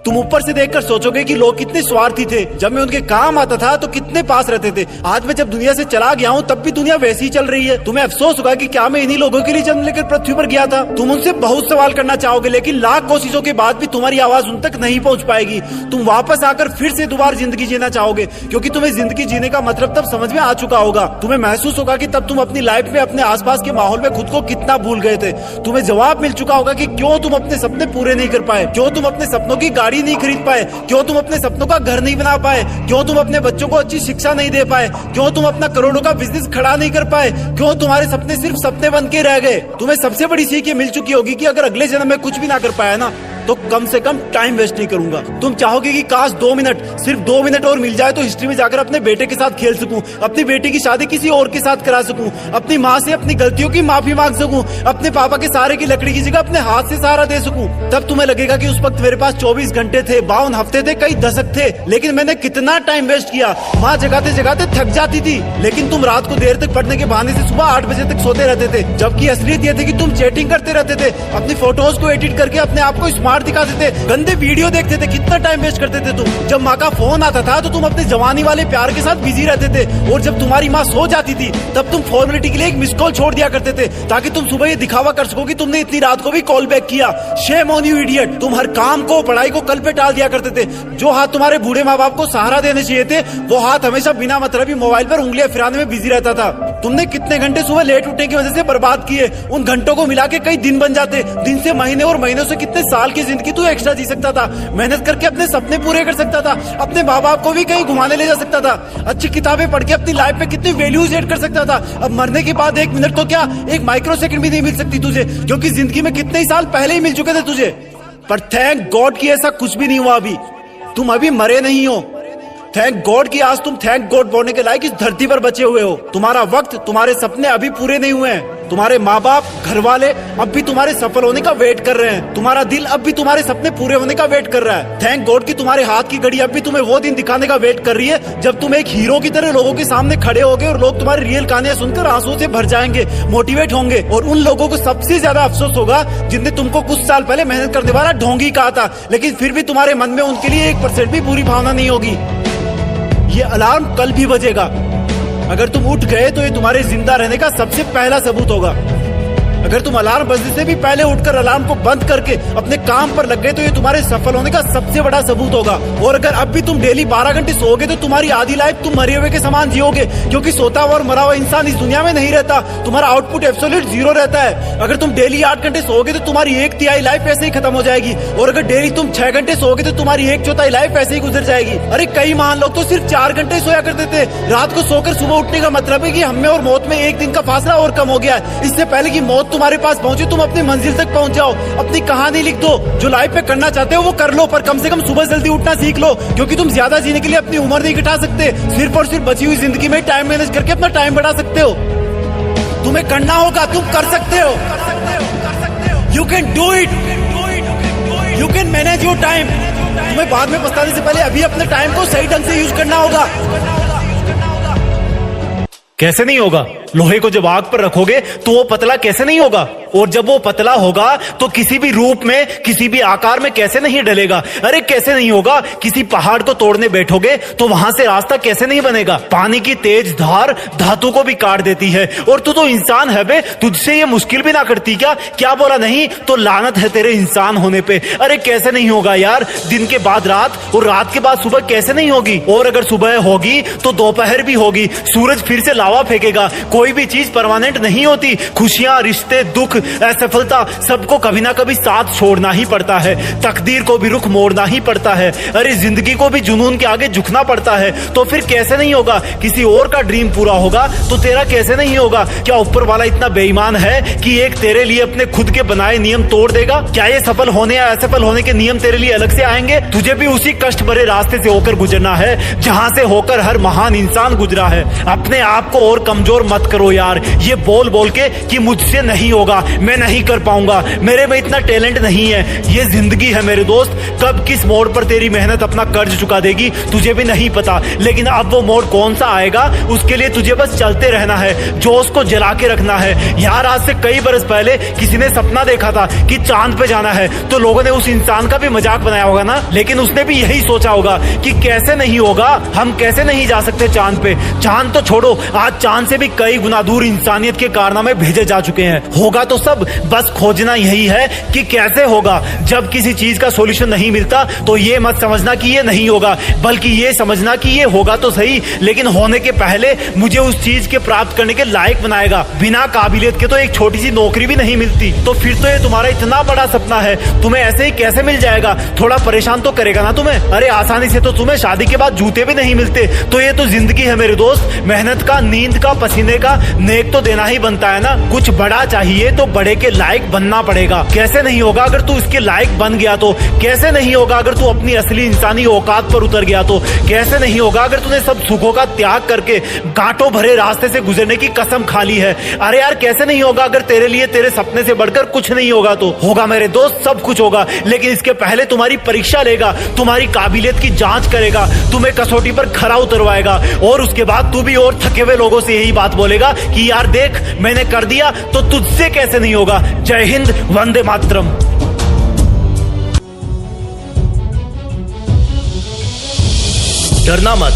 तुम ऊपर से देखकर सोचोगे कि लोग कितने स्वार्थी थे, जब मैं उनके काम आता था तो कितने पास रहते थे। आज मैं जब दुनिया से चला गया हूँ तब भी दुनिया वैसी ही चल रही है। तुम्हें अफसोस होगा कि क्या मैं इन्हीं लोगों के लिए जन्म लेकर पृथ्वी पर गया था। तुम उनसे बहुत सवाल करना चाहोगे, लेकिन लाख कोशिशों के बाद भी तुम्हारी आवाज उन तक नहीं पहुंच पाएगी। तुम वापस आकर फिर से दोबारा जिंदगी जीना चाहोगे, क्योंकि तुम्हें जिंदगी जीने का मतलब तब समझ में आ चुका होगा। तुम्हें महसूस होगा कि तब तुम अपनी लाइफ में अपने आसपास के माहौल में खुद को कितना भूल गए थे। तुम्हें जवाब मिल चुका होगा कि क्यों तुम अपने सपने पूरे नहीं कर पाए, क्यों तुम अपने सपनों की गाड़ी नहीं खरीद पाए, क्यों तुम अपने सपनों का घर नहीं बना पाए, क्यों तुम अपने बच्चों को अच्छी शिक्षा नहीं दे पाए, क्यों तुम अपना करोड़ों का बिजनेस खड़ा नहीं कर पाए, क्यों तुम्हारे सपने सिर्फ सपने बन के रह गए। तुम्हें सबसे बड़ी सीख ये मिल चुकी होगी कि अगर अगले जन्म में कुछ भी ना कर पाया ना, तो कम से कम टाइम वेस्ट नहीं करूंगा। तुम चाहोगे कि काश 2 मिनट, सिर्फ 2 मिनट और मिल जाए तो हिस्ट्री में जाकर अपने बेटे के साथ खेल सकूं, अपनी बेटी की शादी किसी और के साथ करा सकूं, अपनी माँ से अपनी गलतियों की माफी मांग सकूं, अपने पापा के सहारे की लकड़ी की जगह अपने हाथ से सहारा दे सकूं। तब तुम्हें लगेगा कि उस वक्त मेरे पास 24 घंटे थे, 52 हफ्ते थे, कई दशक थे, लेकिन मैंने कितना टाइम वेस्ट किया। माँ जगाते जगाते थक जाती थी, लेकिन तुम रात को देर तक पढ़ने के बहाने से सुबह 8 बजे तक सोते रहते थे, जबकि असलियत ये थी कि तुम चैटिंग करते रहते थे, अपनी फोटोज को एडिट करके अपने आप को स्मार्ट दिखाते थे, गंदे वीडियो देखते थे। कितना टाइम वेस्ट करते थे तुम। जब माँ का फोन आता था तो तुम अपने जवानी वाले प्यार के साथ बिजी रहते थे, और जब तुम्हारी माँ सो जाती थी तब तुम फॉर्मेलिटी के लिए एक मिस कॉल छोड़ दिया करते थे, ताकि तुम सुबह ये दिखावा कर सको कि तुमने इतनी रात को भी कॉल बैक किया। Shame on you idiot. तुम हर काम को, पढ़ाई को कल पे टाल दिया करते थे। जो हाथ तुम्हारे बूढ़े माँ बाप को सहारा देने चाहिए थे, वो हाथ हमेशा बिना मतलब मोबाइल पर उंगलियां फिराने में बिजी रहता था। तुमने कितने घंटे सुबह लेट उठने की वजह से बर्बाद किए। उन घंटों को मिला के कई दिन बन जाते। दिन से महीने और महीनों से कितने साल की जिंदगी तू एक्स्ट्रा जी सकता था। मेहनत करके अपने सपने पूरे कर सकता था, अपने माँ बाप को भी कहीं घुमाने ले जा सकता था, अच्छी किताबें पढ़ के अपनी लाइफ में कितनी वैल्यूज ऐड कर सकता था। अब मरने के बाद 1 मिनट तो क्या, 1 माइक्रो सेकंड भी नहीं मिल सकती तुझे, क्योंकि जिंदगी में कितने ही साल पहले ही मिल चुके थे तुझे। पर थैंक गॉड कि ऐसा कुछ भी नहीं हुआ। अभी तुम अभी मरे नहीं हो। थैंक गॉड कि आज तुम थैंक गॉड बोलने के लायक इस धरती पर बचे हुए हो। तुम्हारा वक्त, तुम्हारे सपने अभी पूरे नहीं हुए हैं। तुम्हारे माँ बाप, घर वाले अब भी तुम्हारे सफल होने का वेट कर रहे हैं। तुम्हारा दिल अब भी तुम्हारे सपने पूरे होने का वेट कर रहा है। थैंक गॉड कि तुम्हारे हाथ की घड़ी अब भी तुम्हें वो दिन दिखाने का वेट कर रही है जब तुम एक हीरो की तरह लोगों के सामने खड़े होगे और लोग तुम्हारी रियल कहानियां सुनकर आंसुओं से भर जाएंगे, मोटिवेट होंगे। और उन लोगों को सबसे ज्यादा अफसोस होगा जिनने तुमको कुछ साल पहले मेहनत करने वाला ढोंगी कहा था, लेकिन फिर भी तुम्हारे मन में उनके लिए 1% भी बुरी भावना नहीं होगी। ये अलार्म कल भी बजेगा। अगर तुम उठ गए तो ये तुम्हारे जिंदा रहने का सबसे पहला सबूत होगा। अगर तुम अलार्म बजने से भी पहले उठकर अलार्म को बंद करके अपने काम पर लग गए तो ये तुम्हारे सफल होने का सबसे बड़ा सबूत होगा। और अगर अब भी तुम डेली 12 घंटे सोओगे तो तुम्हारी आधी लाइफ तुम मरे हुए के समान जियोगे, क्योंकि सोता हुआ और मरा हुआ इंसान इस दुनिया में नहीं रहता। तुम्हारा आउटपुट एब्सोल्यूट 0 रहता है। अगर तुम डेली 8 घंटे सोओगे तो तुम्हारी 1/3 लाइफ ऐसे ही खत्म हो जाएगी। और अगर डेली तुम 6 घंटे सोओगे तो तुम्हारी 1/4 लाइफ ऐसे ही गुजर जाएगी। अरे कई महान लोग तो सिर्फ 4 घंटे सोया करते थे। रात को सोकर सुबह उठने का मतलब है कि हमें और मौत में 1 दिन का फासला और कम हो गया है। इससे पहले कि मौत तुम्हारे पास पहुंचे तुम अपनी मंजिल तक पहुंच जाओ। अपनी कहानी लिख दो, जो लाइफ पे करना चाहते हो वो कर लो, पर कम से कम सुबह जल्दी उठना सीख लो, क्योंकि तुम ज्यादा जीने के लिए अपनी उम्र नहीं घटा सकते। सिर्फ और सिर्फ बची हुई जिंदगी में टाइम मैनेज करके अपना टाइम बढ़ा सकते हो। तुम्हें करना होगा, तुम कर सकते हो। You can do it, you can manage your time. तुम्हें बाद में पछताने से पहले अभी अपने टाइम को सही ढंग से यूज करना होगा। कैसे नहीं होगा? लोहे को जब आग पर रखोगे तो वो पतला कैसे नहीं होगा? और जब वो पतला होगा तो किसी भी रूप में, किसी भी आकार में कैसे नहीं डलेगा? अरे कैसे नहीं होगा? किसी पहाड़ को तोड़ने बैठोगे तो वहां से रास्ता कैसे नहीं बनेगा? पानी की तेज धार धातु को भी काट देती है। और तू तो इंसान है बे, तुझसे ये मुश्किल भी ना करती क्या? क्या बोला नहीं तो लानत है तेरे इंसान होने पे। अरे कैसे नहीं होगा यार? दिन के बाद रात और रात के बाद सुबह कैसे नहीं होगी? और अगर सुबह होगी तो दोपहर भी होगी। सूरज फिर से लावा फेंकेगा। कोई भी चीज परमानेंट नहीं होती। खुशियां, रिश्ते, दुख, असफलता, सबको कभी ना कभी साथ छोड़ना ही पड़ता है। तकदीर को भी रुख मोड़ना ही पड़ता है। अरे जिंदगी को भी जुनून के आगे झुकना पड़ता है। तो फिर कैसे नहीं होगा? किसी और का ड्रीम पूरा होगा तो तेरा कैसे नहीं होगा? क्या ऊपर वाला इतना बेईमान है कि एक तेरे लिए अपने खुद के बनाए नियम तोड़ देगा? क्या ये सफल होने या असफल होने के नियम तेरे लिए अलग से आएंगे? तुझे भी उसी कष्ट भरे रास्ते से होकर गुजरना है जहां से होकर हर महान इंसान गुजरा है। अपने आप को और कमजोर मत करो यार, ये बोल बोल के कि मुझसे नहीं होगा, मैं नहीं कर पाऊंगा, मेरे में इतना टैलेंट नहीं है। ये जिंदगी है मेरे दोस्त, कब किस मोड़ पर तेरी मेहनत अपना कर्ज चुका देगी तुझे भी नहीं पता। लेकिन अब वो मोड़ कौन सा आएगा उसके लिए तुझे बस चलते रहना है, जोश को जला के रखना है। यार आज से कई बरस पहले किसी ने सपना देखा था कि चांद पे जाना है, तो लोगों ने उस इंसान का भी मजाक बनाया होगा ना। लेकिन उसने भी यही सोचा होगा कि कैसे नहीं होगा, हम कैसे नहीं जा सकते चांद पे। चांद तो छोड़ो, आज चांद से भी कई गुना दूर इंसानियत के कारनामे भेजे जा चुके हैं। होगा तो सब, बस खोजना यही है कि कैसे होगा। जब किसी चीज का सॉल्यूशन नहीं मिलता तो ये मत समझना कि ये नहीं होगा, बल्कि ये समझना कि ये होगा तो सही, लेकिन होने के पहले मुझे उस चीज के प्राप्त करने के लायक बनाएगा। बिना काबिलियत के तो एक छोटी सी नौकरी भी नहीं मिलती। तो फिर तो ये तुम्हारा इतना बड़ा सपना है, तुम्हें ऐसे ही कैसे मिल जाएगा? थोड़ा परेशान तो करेगा ना तुम्हें। अरे आसानी से तो तुम्हें शादी के बाद जूते भी नहीं मिलते। तो ये तो जिंदगी है मेरे दोस्त, मेहनत का, नींद का, पसीने का नेक तो देना ही बनता है ना। कुछ बड़ा चाहिए तो बड़े के लायक बनना पड़ेगा। कैसे नहीं होगा अगर तू इसके लायक बन गया तो? कैसे नहीं होगा अगर तू अपनी असली इंसानी औकात पर उतर गया तो? कैसे नहीं होगा अगर तूने सब सुखों का त्याग करके गांठों भरे रास्ते से गुजरने की कसम खा ली है? अरे यार कैसे नहीं होगा अगर तेरे लिए तेरे सपने से बढ़कर कुछ नहीं होगा तो? होगा मेरे दोस्त, सब कुछ होगा, लेकिन इसके पहले तुम्हारी परीक्षा लेगा, तुम्हारी काबिलियत की जांच करेगा, तुम्हें कसौटी पर खरा उतरवाएगा। और उसके बाद तू भी और थके हुए लोगों से यही बात बोलेगा कि यार देख मैंने कर दिया तो तुझसे कैसे नहीं होगा। जय हिंद, वंदे मातरम। डरना मत,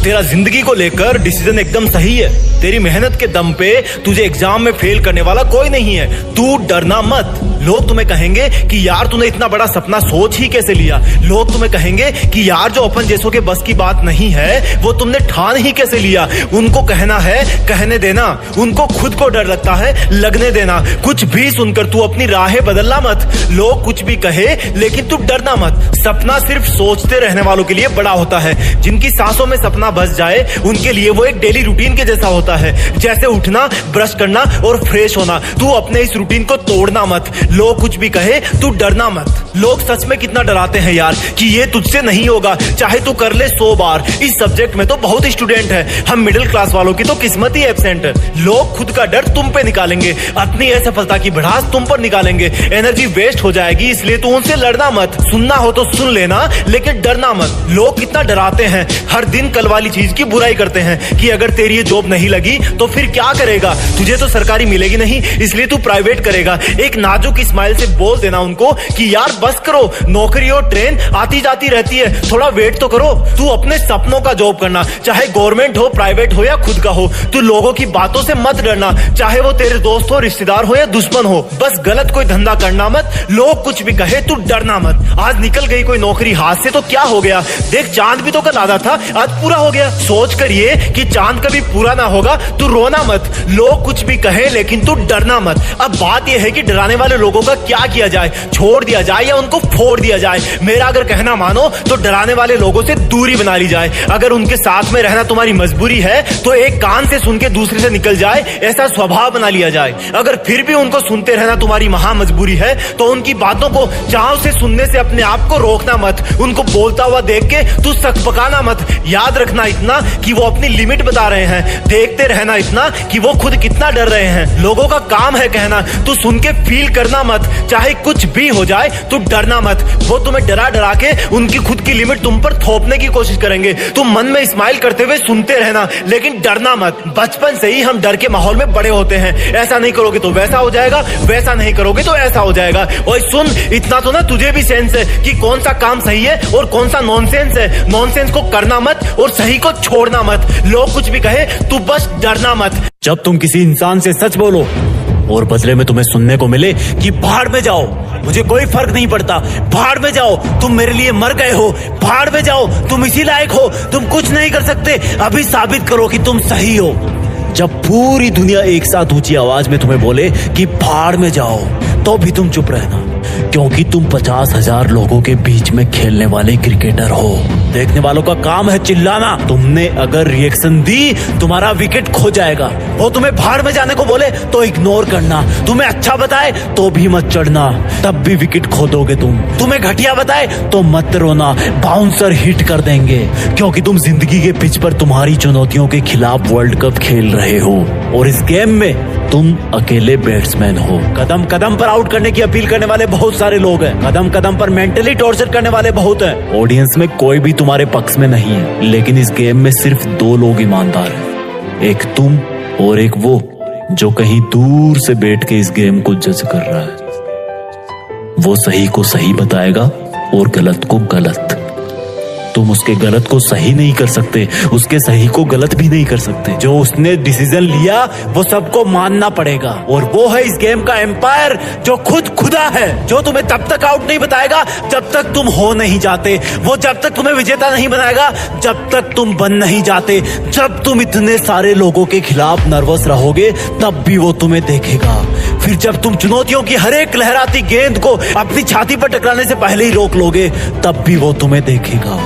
तेरा जिंदगी को लेकर डिसीजन एकदम सही है। तेरी मेहनत के दम पे तुझे एग्जाम में फेल करने वाला कोई नहीं है। तू डरना मत। लोग तुम्हें कहेंगे कि यार तूने इतना बड़ा सपना सोच ही कैसे लिया। लोग तुम्हें कहेंगे कि यार जो अपन जैसों के बस की बात नहीं है वो तुमने ठान ही कैसे लिया। उनको कहना है कहने देना, उनको खुद को डर लगता है लगने देना। कुछ भी सुनकर तू अपनी राहें बदलना मत। लोग कुछ भी कहे लेकिन तू डरना मत। सपना सिर्फ सोचते रहने वालों के लिए बड़ा होता है। जिनकी सांसों में सपना बस जाए उनके लिए वो एक डेली रूटीन के जैसा होता है, जैसे उठना, ब्रश करना और फ्रेश होना। तू अपने इस रूटीन को तोड़ना मत। लोग कुछ भी कहे तू डरना मत। लोग सच में कितना डराते हैं यार कि ये तुझसे नहीं होगा, चाहे तू कर ले 100 बार। इस सब्जेक्ट में तो बहुत स्टूडेंट है, हम मिडिल क्लास वालों की तो किस्मत ही एब्सेंट है। लोग खुद का डर तुम पे निकालेंगे, अपनी असफलता की भड़ास तुम पर निकालेंगे, एनर्जी वेस्ट हो जाएगी, इसलिए तू उनसे लड़ना मत। सुनना हो तो सुन लेना, लेकिन डरना मत। लोग कितना डराते हैं, हर दिन कल वाली चीज की बुराई करते हैं कि अगर तेरी ये जॉब नहीं लगी तो फिर क्या करेगा, तुझे तो सरकारी मिलेगी नहीं, इसलिए तू प्राइवेट करेगा। एक नाजुक स्माइल से बोल देना उनको कि यार बस करो, नौकरी और ट्रेन आती जाती रहती है, थोड़ा वेट तो करो। तू अपने सपनों का जॉब करना, चाहे गवर्नमेंट हो, प्राइवेट हो या खुद का हो। तू लोगों की बातों से मत डरना, चाहे वो तेरे दोस्त हो, रिश्तेदार हो या दुश्मन हो। बस गलत कोई धंधा करना मत, लोग कुछ भी कहे तू डरना मत। आज निकल गई कोई नौकरी हाथ से तो क्या हो गया, देख चांद भी तो कल आधा था, आज पूरा हो गया। सोच कर ये कि चांद कभी पूरा ना होगा, तू रोना मत। लोग कुछ भी कहे लेकिन तू डरना मत। अब बात यह है कि डराने वाले लोगों का क्या किया जाए, छोड़ दिया जाए या उनको फोड़ दिया जाए। मेरा अगर कहना मानो तो डराने वाले लोगों से दूरी बना ली जाए। अगर उनके साथ में रहना तुम्हारी मजबूरी है तो एक कान से सुन के दूसरे से निकल जाए, ऐसा स्वभाव बना लिया जाए। अगर फिर भी उनको सुनते रहना तुम्हारी महा मजबूरी है तो उनकी बातों को चाव से सुनने से अपने आप को रोकना मत। उनको बोलता हुआ देख के तू सकपकाना मत। याद रखना इतना कि वो अपनी लिमिट बता रहे हैं, देखते रहना इतना कि वो खुद कितना डर रहे हैं। लोगों का काम है कहना, तू सुन के फील करना मत। चाहे कुछ भी हो जाए तू डरना मत। वो तुम्हें डरा डरा के उनकी खुद की लिमिट तुम पर थोपने की कोशिश करेंगे। तुम मन में स्माइल करते हुए सुनते रहना, लेकिन डरना मत। बचपन से ही हम डर के माहौल में बड़े होते हैं, ऐसा नहीं करोगे तो वैसा हो जाएगा, वैसा नहीं करोगे तो ऐसा हो जाएगा। और सुन, इतना तो ना तुझे भी सेंस है कि कौन सा काम सही है और कौन सा नॉनसेंस है। नॉनसेंस को करना मत और सही को छोड़ना मत। लोग कुछ भी कहे तू बस डरना मत। जब तुम किसी इंसान से सच बोलो और बदले में तुम्हें सुनने को मिले कि भाड़ में जाओ, मुझे कोई फर्क नहीं पड़ता, भाड़ में जाओ, तुम मेरे लिए मर गए हो, भाड़ में जाओ, तुम इसी लायक हो, तुम कुछ नहीं कर सकते, अभी साबित करो कि तुम सही हो। जब पूरी दुनिया एक साथ ऊंची आवाज में तुम्हें बोले कि भाड़ में जाओ, तो भी तुम चुप रहना, क्योंकि तुम 50,000 लोगों के बीच में खेलने वाले क्रिकेटर हो। देखने वालों का काम है चिल्लाना। तुमने अगर रिएक्शन दी तुम्हारा विकेट खो जाएगा। वो तुम्हें भाड़ में जाने को बोले तो इग्नोर करना, तुम्हें अच्छा बताए तो भी मत चढ़ना, तब भी विकेट खो दोगे तुम। तुम्हें घटिया बताए तो मत रोना, बाउंसर हिट कर देंगे, क्योंकि तुम जिंदगी के पिच पर तुम्हारी चुनौतियों के खिलाफ वर्ल्ड कप खेल रहे हो और इस गेम में तुम अकेले बैट्समैन हो। कदम कदम पर आउट करने की अपील करने वाले बहुत सारे लोग हैं, कदम कदम पर मेंटली टॉर्चर करने वाले बहुत हैं। ऑडियंस में कोई भी तुम्हारे पक्ष में नहीं है, लेकिन इस गेम में सिर्फ 2 लोग ईमानदार हैं, एक तुम और एक वो जो कहीं दूर से बैठ के इस गेम को जज कर रहा है। वो सही को सही बताएगा और गलत को गलत। तुम उसके गलत को सही नहीं कर सकते, उसके सही को गलत भी नहीं कर सकते। जो उसने डिसीजन लिया वो सबको मानना पड़ेगा, और वो है इस गेम का एम्पायर जो खुद खुदा है, जो तुम्हें तब तक आउट नहीं बताएगा जब तक तुम हो नहीं जाते। वो जब तक तुम्हें विजेता नहीं बनाएगा जब तक तुम बन नहीं जाते। जब तुम इतने सारे लोगों के खिलाफ नर्वस रहोगे तब भी वो तुम्हें देखेगा। फिर जब तुम चुनौतियों की हर एक लहराती गेंद को अपनी छाती पर टकराने से पहले ही रोक लोगे तब भी वो तुम्हें देखेगा।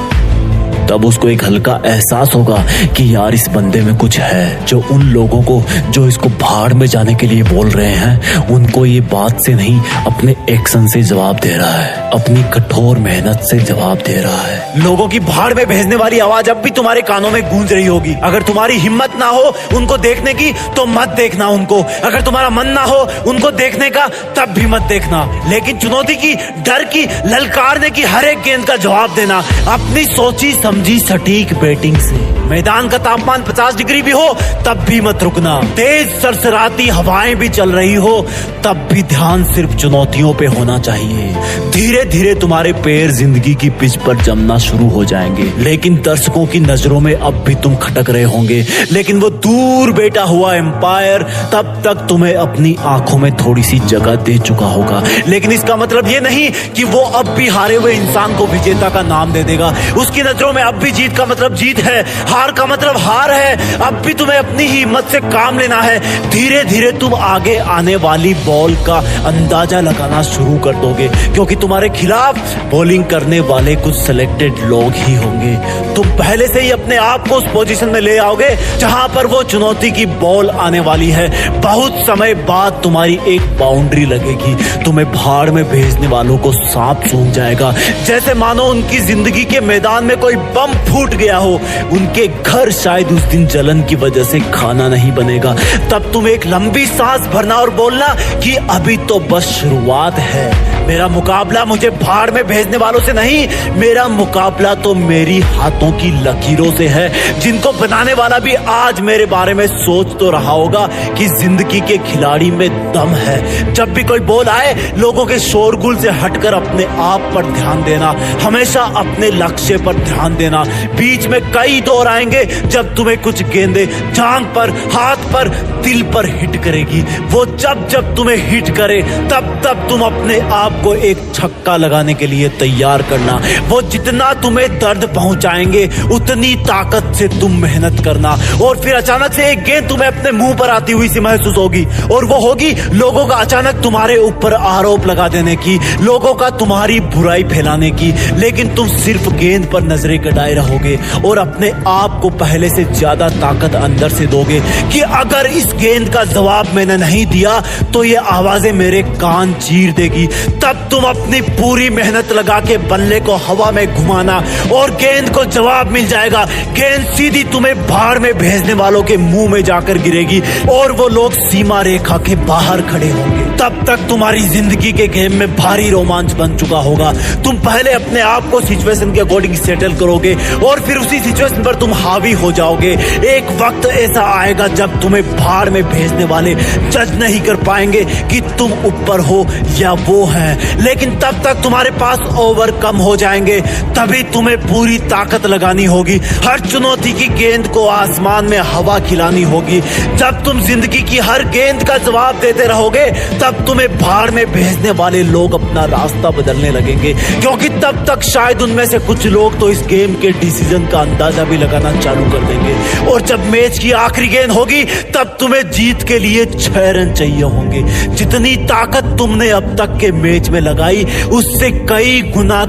तब उसको एक हल्का एहसास होगा कि यार इस बंदे में कुछ है। जो उन लोगों को जो इसको भाड़ में जाने के लिए बोल रहे हैं, उनको ये बात से नहीं अपने एक्शन से जवाब दे रहा है, अपनी कठोर मेहनत से जवाब दे रहा है। लोगों की भाड़ में भेजने वाली आवाज अब भी तुम्हारे कानों में गूंज रही होगी। अगर तुम्हारी हिम्मत ना हो उनको देखने की तो मत देखना उनको, अगर तुम्हारा मन ना हो उनको देखने का तब भी मत देखना। लेकिन चुनौती की, डर की, ललकारने की हर एक गेंद का जवाब देना अपनी सोची समझी सटीक बैटिंग से। मैदान का तापमान 50 डिग्री भी हो तब भी मत रुकना, तेज सरसराती हवाएं भी चल रही हो तब भी ध्यान सिर्फ चुनौतियों पे होना चाहिए। धीरे धीरे तुम्हारे पैर जिंदगी की पिच पर जमना शुरू हो जाएंगे, लेकिन दर्शकों की नजरों में अब भी तुम खटक रहे होंगे। लेकिन वो दूर बैठा हुआ एम्पायर तब तक तुम्हें अपनी आंखों में थोड़ी सी जगह दे चुका होगा। लेकिन इसका मतलब ये नहीं कि वो अब भी हारे हुए इंसान को विजेता का नाम दे देगा। उसकी नजरों में अब भी जीत का मतलब जीत है, हार का मतलब हार है। अब भी तुम्हें अपनी ही हिम्मत से काम लेना है। धीरे धीरे तुम आगे आने वाली बॉल का अंदाजा लगाना शुरू कर दोगे, क्योंकि तुम्हारे खिलाफ बॉलिंग करने वाले कुछ सिलेक्टेड लोग ही होंगे। तुम पहले से ही अपने आप को उस पोजीशन में ले आओगे जहां पर वो चुनौती की बॉल आने वाली है। बहुत समय बाद तुम्हारी एक बाउंड्री लगेगी। तुम्हें भाड़ में भेजने वालों को सांप सूंघ जाएगा, जैसे मानो उनकी जिंदगी के मैदान में कोई बम फूट गया हो। उनके घर शायद उस दिन जलन की वजह से खाना नहीं बनेगा। तब तुम एक लंबी सांस भरना और बोलना कि अभी तो बस शुरुआत है। मेरा मुकाबला मुझे भाड़ में भेजने वालों से नहीं, मेरा मुकाबला तो मेरी हाथों की लकीरों से है, जिनको बनाने वाला भी आज मेरे बारे में सोच तो रहा होगा कि जिंदगी के खिलाड़ी में दम है। जब भी कोई बॉल आए, लोगों के शोरगुल से हटकर अपने आप पर ध्यान देना, हमेशा अपने लक्ष्य पर ध्यान देना। बीच में कई दौर आएंगे जब तुम्हें कुछ गेंदें जांघ पर, हाथ पर, दिल पर हिट करेगी। वो जब जब तुम्हें हिट करे तब तब तुम अपने आप को एक छक्का लगाने के लिए तैयार करना। वो जितना तुम्हें दर्द पहुंचाएंगे उतनी ताकत से तुम मेहनत करना। और फिर अचानक से एक गेंद तुम्हें अपने मुंह पर आती हुई सी महसूस होगी, और वो होगी लोगों का अचानक तुम्हारे ऊपर आरोप लगा देने की, लोगों का तुम्हारी बुराई फैलाने की। लेकिन तुम सिर्फ गेंद पर नजरें गड़ाए रहोगे और अपने आप को पहले से ज्यादा ताकत अंदर से दोगे कि अगर इस गेंद का जवाब मैंने नहीं दिया तो ये आवाजें मेरे कान चीर देगी। तब तुम अपनी पूरी मेहनत लगा के बल्ले को हवा में घुमाना और गेंद को जवाब मिल जाएगा। गेंद सीधी तुम्हें भाड़ में भेजने वालों के मुंह में जाकर गिरेगी और वो लोग सीमा रेखा के बाहर खड़े होंगे। तब तक तुम्हारी जिंदगी के गेम में भारी रोमांच बन चुका होगा। तुम पहले अपने आप को सिचुएशन के अकॉर्डिंग सेटल करोगे और फिर उसी सिचुएशन पर तुम हावी हो जाओगे। एक वक्त ऐसा आएगा जब तुम्हें भाड़ में भेजने वाले जज नहीं कर पाएंगे कि तुम ऊपर हो या वो है, लेकिन तब तक तुम्हारे पास ओवरकम हो जाएंगे। तभी तुम्हें पूरी ताकत लगानी होगी। हर चुनौती की गेंद को आसमान में हवा खिलानी होगी। जब तुम जिंदगी की हर गेंद का जवाब देते रहोगे तब तुम्हें भाड़ में भेजने वाले लोग अपना रास्ता बदलने लगेंगे, क्योंकि तब तक शायद उनमें से कुछ लोग तो इस गेम के डिसीजन का अंदाजा भी लगाना चालू कर देंगे। और जब मैच की आखिरी गेंद होगी तब तुम्हें जीत के लिए 6 रन चाहिए होंगे। जितनी ताकत तुमने अब तक के मैच में लगाई उससे कई गुना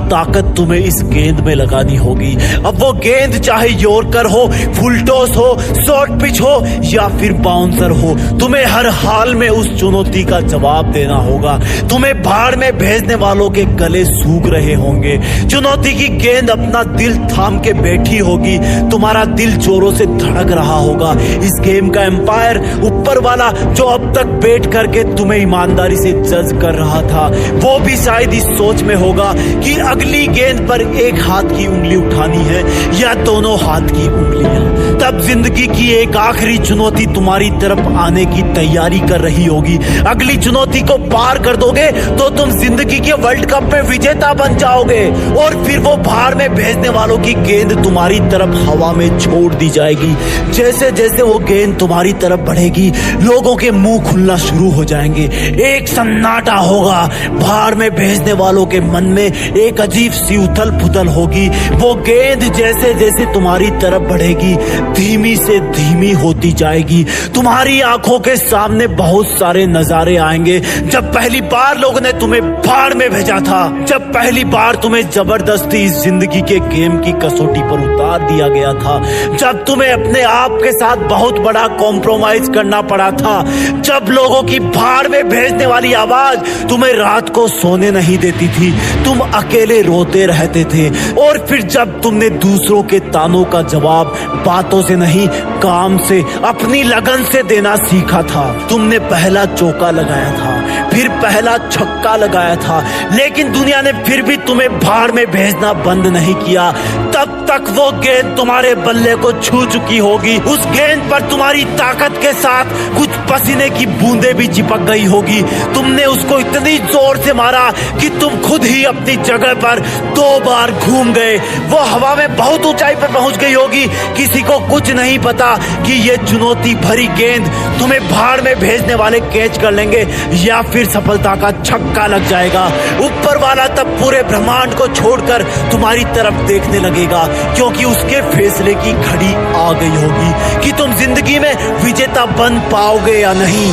ताकत तुम्हें इस गेंद में लगानी होगी। अब वो गेंद चाहे यॉर्कर हो, फुल टॉस हो, शॉर्ट पिच हो या फिर बाउंसर हो, तुम्हें हर हाल में उस चुनौती का जवाब देना होगा। तुम्हें भाड़ में भेजने वालों के गले सूख रहे होंगे। चुनौती की गेंद अपना दिल थाम के बैठी होगी। तुम्हारा दिल जोरों से धड़क रहा होगा। इस गेम का एम्पायर ऊपर वाला जो अब तक बैठ करके तुम्हें ईमानदारी से जज कर रहा था, वो भी शायद इस सोच में होगा कि अगली गेंद पर एक हाथ की उंगली उठानी है या दोनों हाथ की उंगलियां। तब जिंदगी की एक आखिरी चुनौती तुम्हारी तरफ आने की तैयारी कर रही होगी। अगली चुनौती को पार कर दोगे तो तुम जिंदगी के वर्ल्ड कप में विजेता बन जाओगे और फिर वो भाड़ में भेजने वालों की गेंद तुम्हारी तरफ हवा में छोड़ दी जाएगी। जैसे जैसे वो गेंद तुम्हारी तरफ बढ़ेगी लोगों के मुंह खुलना शुरू हो जाएंगे। एक सन्नाटा होगा। भाड़ में भेजने वालों के मन में एक अजीब सी उथल पुथल होगी। वो गेंद जैसे जैसे तुम्हारी तरफ बढ़ेगी धीमी से धीमी होती जाएगी। तुम्हारी आंखों के सामने बहुत सारे नजारे आएंगे। जब पहली बार लोगों ने तुम्हें भाड़ में भेजा था, जब पहली बार तुम्हें जबरदस्ती इस जिंदगी के गेम की कसौटी पर उतार दिया गया था, जब तुम्हें अपने आप के साथ बहुत बड़ा कॉम्प्रोमाइज करना पड़ा था, जब लोगों की भाड़ में भेजने वाली आवाज तुम्हें रात को सोने नहीं देती थी, तुम अकेले रोते रहते थे। और फिर जब तुमने दूसरों के तानों का जवाब बातों से नहीं काम से, अपनी लगन से देना सीखा था। तुमने पहला चौका लगाया था, फिर पहला छक्का लगाया था, लेकिन दुनिया ने फिर भी तुम्हें भाड़ में भेजना बंद नहीं किया। तब तक वो गेंद तुम्हारे बल्ले को छू चुकी होगी। उस गेंद पर तुम्हारी ताकत के साथ कुछ पसीने की बूंदें भी चिपक गई होगी। तुमने उसको इतनी जोर से मारा कि तुम खुद ही अपनी जगह पर 2 बार घूम गए। वो हवा में बहुत ऊंचाई पर पहुंच गई होगी। किसी को कुछ नहीं पता कि ये चुनौती भरी गेंद तुम्हें भाड़ में भेजने वाले कैच कर लेंगे या फिर सफलता का छक्का लग जाएगा। ऊपर वाला तब पूरे ब्रह्मांड को छोड़कर तुम्हारी तरफ देखने लगेगा क्योंकि उसके फैसले की घड़ी आ गई होगी कि तुम जिंदगी में विजेता बन पाओगे या नहीं।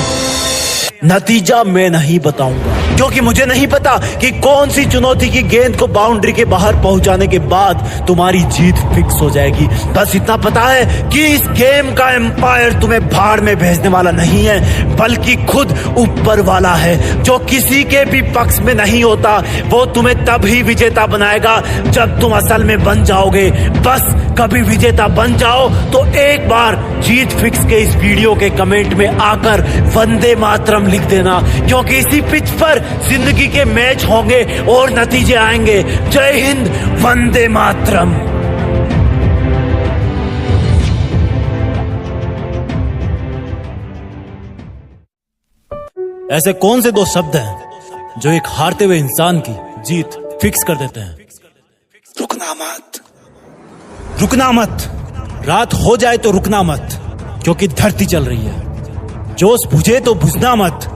नतीजा मैं नहीं बताऊंगा, क्योंकि मुझे नहीं पता कि कौन सी चुनौती की गेंद को बाउंड्री के बाहर पहुंचाने के बाद तुम्हारी जीत फिक्स हो जाएगी। बस इतना पता है कि इस गेम का एम्पायर तुम्हें भाड़ में भेजने वाला नहीं है, बल्कि खुद ऊपर वाला है, जो किसी के भी पक्ष में नहीं होता। वो तुम्हें तब ही विजेता बनाएगा जब तुम असल में बन जाओगे। बस कभी विजेता बन जाओ तो एक बार जीत फिक्स के इस वीडियो के कमेंट में आकर वंदे मातरम लिख देना, क्योंकि इसी पिच पर जिंदगी के मैच होंगे और नतीजे आएंगे। जय हिंद, वंदे मातरम। ऐसे कौन से दो शब्द हैं जो एक हारते हुए इंसान की जीत फिक्स कर देते हैं? रुकना मत, रुकना मत। रात हो जाए तो रुकना मत, क्योंकि धरती चल रही है। जोश बुझे तो बुझना मत,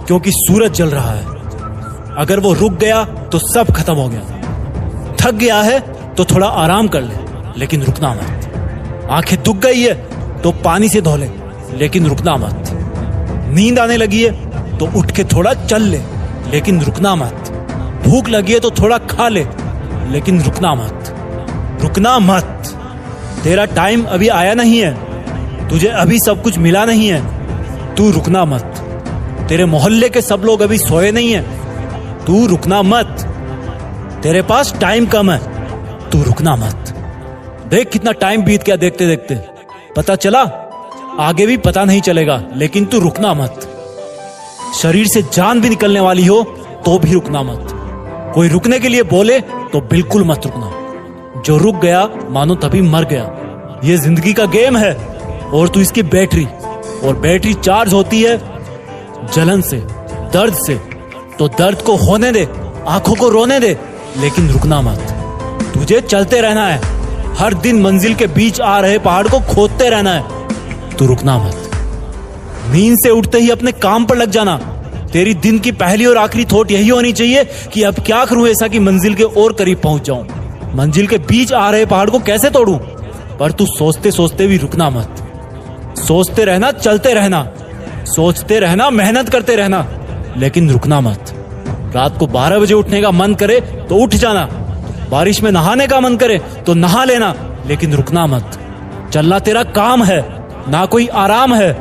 क्योंकि सूरज जल रहा है। अगर वो रुक गया तो सब खत्म हो गया। थक गया है तो थोड़ा आराम कर ले, लेकिन रुकना मत। आंखें दुख गई है तो पानी से धो ले, लेकिन रुकना मत। नींद आने लगी है तो उठ के थोड़ा चल ले, लेकिन रुकना मत। भूख लगी है तो थोड़ा खा ले, लेकिन रुकना मत। रुकना मत। तेरा टाइम अभी आया नहीं है, तुझे अभी सब कुछ मिला नहीं है, तू रुकना मत। तेरे मोहल्ले के सब लोग अभी सोए नहीं है, तू रुकना मत। तेरे पास टाइम कम है, तू रुकना मत। देख कितना टाइम बीत गया देखते देखते, पता चला? आगे भी पता नहीं चलेगा, लेकिन तू रुकना मत। शरीर से जान भी निकलने वाली हो तो भी रुकना मत। कोई रुकने के लिए बोले तो बिल्कुल मत रुकना। जो रुक गया मानो तभी मर गया। ये जिंदगी का गेम है और तू इसकी बैटरी, और बैटरी चार्ज होती है जलन से, दर्द से। तो दर्द को होने दे, आंखों को रोने दे, लेकिन रुकना मत। तुझे चलते रहना है। हर दिन मंजिल के बीच आ रहे पहाड़ को खोदते रहना है, तू रुकना मत। नींद से उठते ही अपने काम पर लग जाना। तेरी दिन की पहली और आखिरी थॉट यही होनी चाहिए कि अब क्या करूं ऐसा कि मंजिल के और करीब पहुंच जाऊं। मंजिल के बीच आ रहे पहाड़ को कैसे तोड़ूं? पर तू सोचते सोचते भी रुकना मत। सोचते रहना, चलते रहना, सोचते रहना, मेहनत करते रहना, लेकिन रुकना मत। रात को 12 बजे उठने का मन करे तो उठ जाना। बारिश में नहाने का मन करे तो नहा लेना, लेकिन रुकना मत। चलना तेरा काम है, ना कोई आराम है।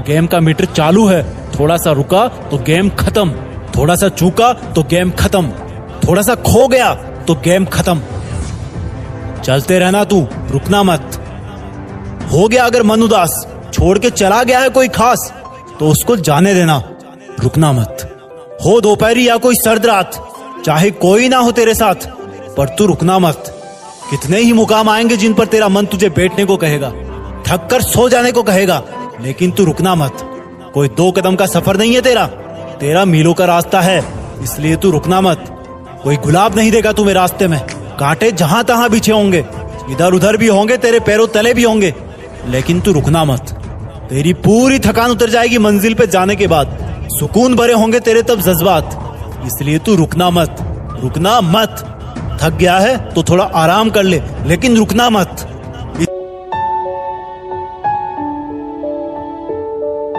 गेम का मीटर चालू है, थोड़ा सा रुका तो गेम खत्म, थोड़ा सा चूका तो गेम खत्म, थोड़ा सा खो गया तो गेम खत्म। चलते रहना तू, रुकना मत। हो गया अगर मन उदास, छोड़ के चला गया है कोई खास, तो उसको जाने देना, रुकना मत। हो दोपहरी या कोई सर्द रात, चाहे कोई ना हो तेरे साथ, पर तू रुकना मत। कितने ही मुकाम आएंगे जिन पर तेरा मन तुझे बैठने को कहेगा, थक कर सो जाने को कहेगा, लेकिन तू रुकना मत। कोई 2 कदम का सफर नहीं है तेरा मीलों का रास्ता है, इसलिए तू रुकना मत। कोई गुलाब नहीं देगा तुम्हें रास्ते में, कांटे जहां तहां बिछे होंगे, इधर उधर भी होंगे, तेरे पैरों तले भी होंगे, लेकिन तू रुकना मत। तेरी पूरी थकान उतर जाएगी मंजिल पे जाने के बाद, सुकून भरे होंगे तेरे तब जज्बात, इसलिए तू रुकना मत। रुकना मत। थक गया है तो थोड़ा आराम कर ले, लेकिन रुकना मत।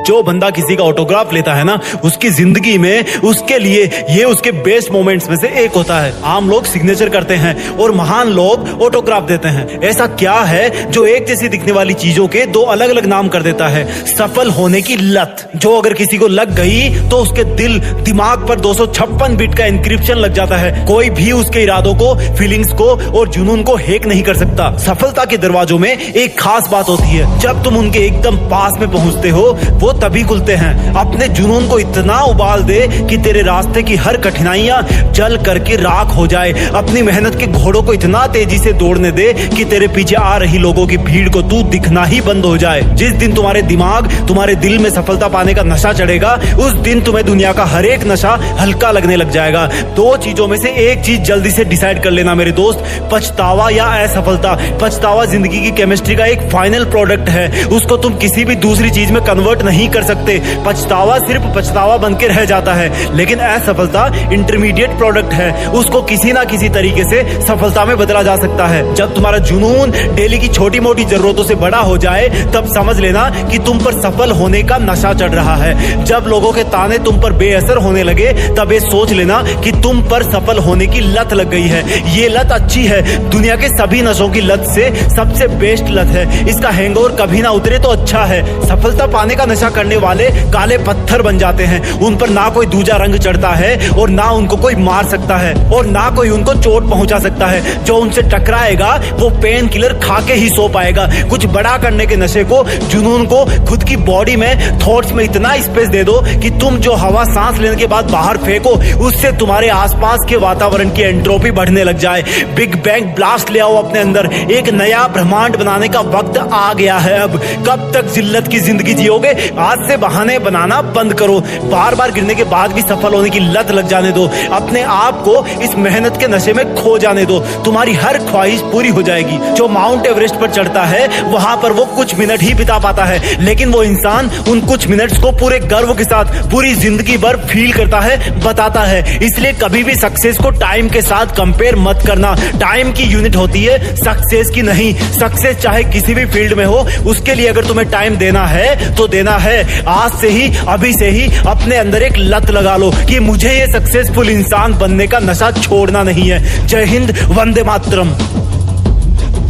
जो बंदा किसी का ऑटोग्राफ लेता है ना, उसकी जिंदगी में उसके लिए ये उसके बेस्ट मोमेंट्स में से एक होता है। आम लोग सिग्नेचर करते हैं और महान लोग ऑटोग्राफ देते हैं। ऐसा क्या है जो एक जैसी दिखने वाली चीजों के 2 अलग अलग नाम कर देता है? सफल होने की लत, जो अगर किसी को लग गई तो उसके दिल दिमाग पर 256 बिट का इंक्रिप्शन लग जाता है। कोई भी उसके इरादों को, फीलिंग्स को और जुनून को हैक नहीं कर सकता। सफलता के दरवाजों में एक खास बात होती है, जब तुम उनके एकदम पास में पहुंचते हो वो तभी खुलते हैं। अपने जुनून को इतना उबाल दे कि तेरे रास्ते की हर कठिनाइयां जल करके राख हो जाए। अपनी मेहनत के घोड़ों को इतना तेजी से दौड़ने दे कि तेरे पीछे आ रही लोगों की भीड़ को तू दिखना ही बंद हो जाए। जिस दिन तुम्हारे दिमाग, तुम्हारे दिल में सफलता पाने का नशा चढ़ेगा, उस दिन तुम्हें दुनिया का हर एक नशा हल्का लगने लग जाएगा। 2 चीजों में से एक चीज जल्दी से डिसाइड कर लेना मेरे दोस्त, पछतावा या असफलता। पछतावा जिंदगी की केमिस्ट्री का एक फाइनल प्रोडक्ट है, उसको तुम किसी भी दूसरी चीज में कन्वर्ट नहीं नहीं कर सकते। पछतावा सिर्फ पछतावा बन के रह जाता है, लेकिन असफलता इंटरमीडिएट प्रोडक्ट है, उसको किसी ना किसी तरीके से सफलता में बदला जा सकता है। जब तुम्हारा जुनून डेली की छोटी मोटी जरूरतों से बड़ा हो जाए, तब समझ लेना कि तुम पर सफल होने का नशा चढ़ रहा है। जब लोगों के ताने तुम पर बेअसर होने लगे, तब ये सोच लेना कि तुम पर सफल होने की लत लग गई है। ये लत अच्छी है, दुनिया के सभी नशों की लत से सबसे बेस्ट लत है। इसका हैंगओवर कभी ना उतरे तो अच्छा है। सफलता पाने का नशा करने वाले काले पत्थर बन जाते हैं। उन पर ना कोई दूजा रंग चढ़ता है और ना उनको कोई मार सकता है और ना कोई उनको चोट पहुंचा सकता है। जो उनसे टकराएगा वो पेन किलर खा के ही सो पाएगा। कुछ बड़ा करने के नशे को, जुनून को खुद की बॉडी में, थॉट्स में इतना स्पेस दे दो कि तुम जो हवा सांस लेने के बाद बाहर फेंको, उससे तुम्हारे आसपास के वातावरण की एंट्रोपी बढ़ने लग जाए। बिग बैंग ब्लास्ट ले आओ अपने अंदर। एक नया ब्रह्मांड बनाने का वक्त आ गया है। अब कब तक जिल्लत की जिंदगी जियोगे? आज से बहाने बनाना बंद करो। बार बार गिरने के बाद भी सफल होने की लत लग जाने दो। अपने आप को इस मेहनत के नशे में खो जाने दो। तुम्हारी हर ख्वाहिश पूरी हो जाएगी। जो माउंट एवरेस्ट पर चढ़ता है, वहां पर वो कुछ मिनट ही बिता पाता है, लेकिन वो इंसान उन कुछ मिनट्स को पूरे गर्व के साथ पूरी जिंदगी भर फील करता है, बताता है। इसलिए कभी भी सक्सेस को टाइम के साथ कंपेयर मत करना। टाइम की यूनिट होती है, सक्सेस की नहीं। सक्सेस चाहे किसी भी फील्ड में हो, उसके लिए अगर तुम्हें टाइम देना है तो देना है। आज से ही, अभी से ही अपने अंदर एक लत लगा लो कि मुझे ये सक्सेसफुल इंसान बनने का नशा छोड़ना नहीं है। जय हिंद, वंदे मातरम।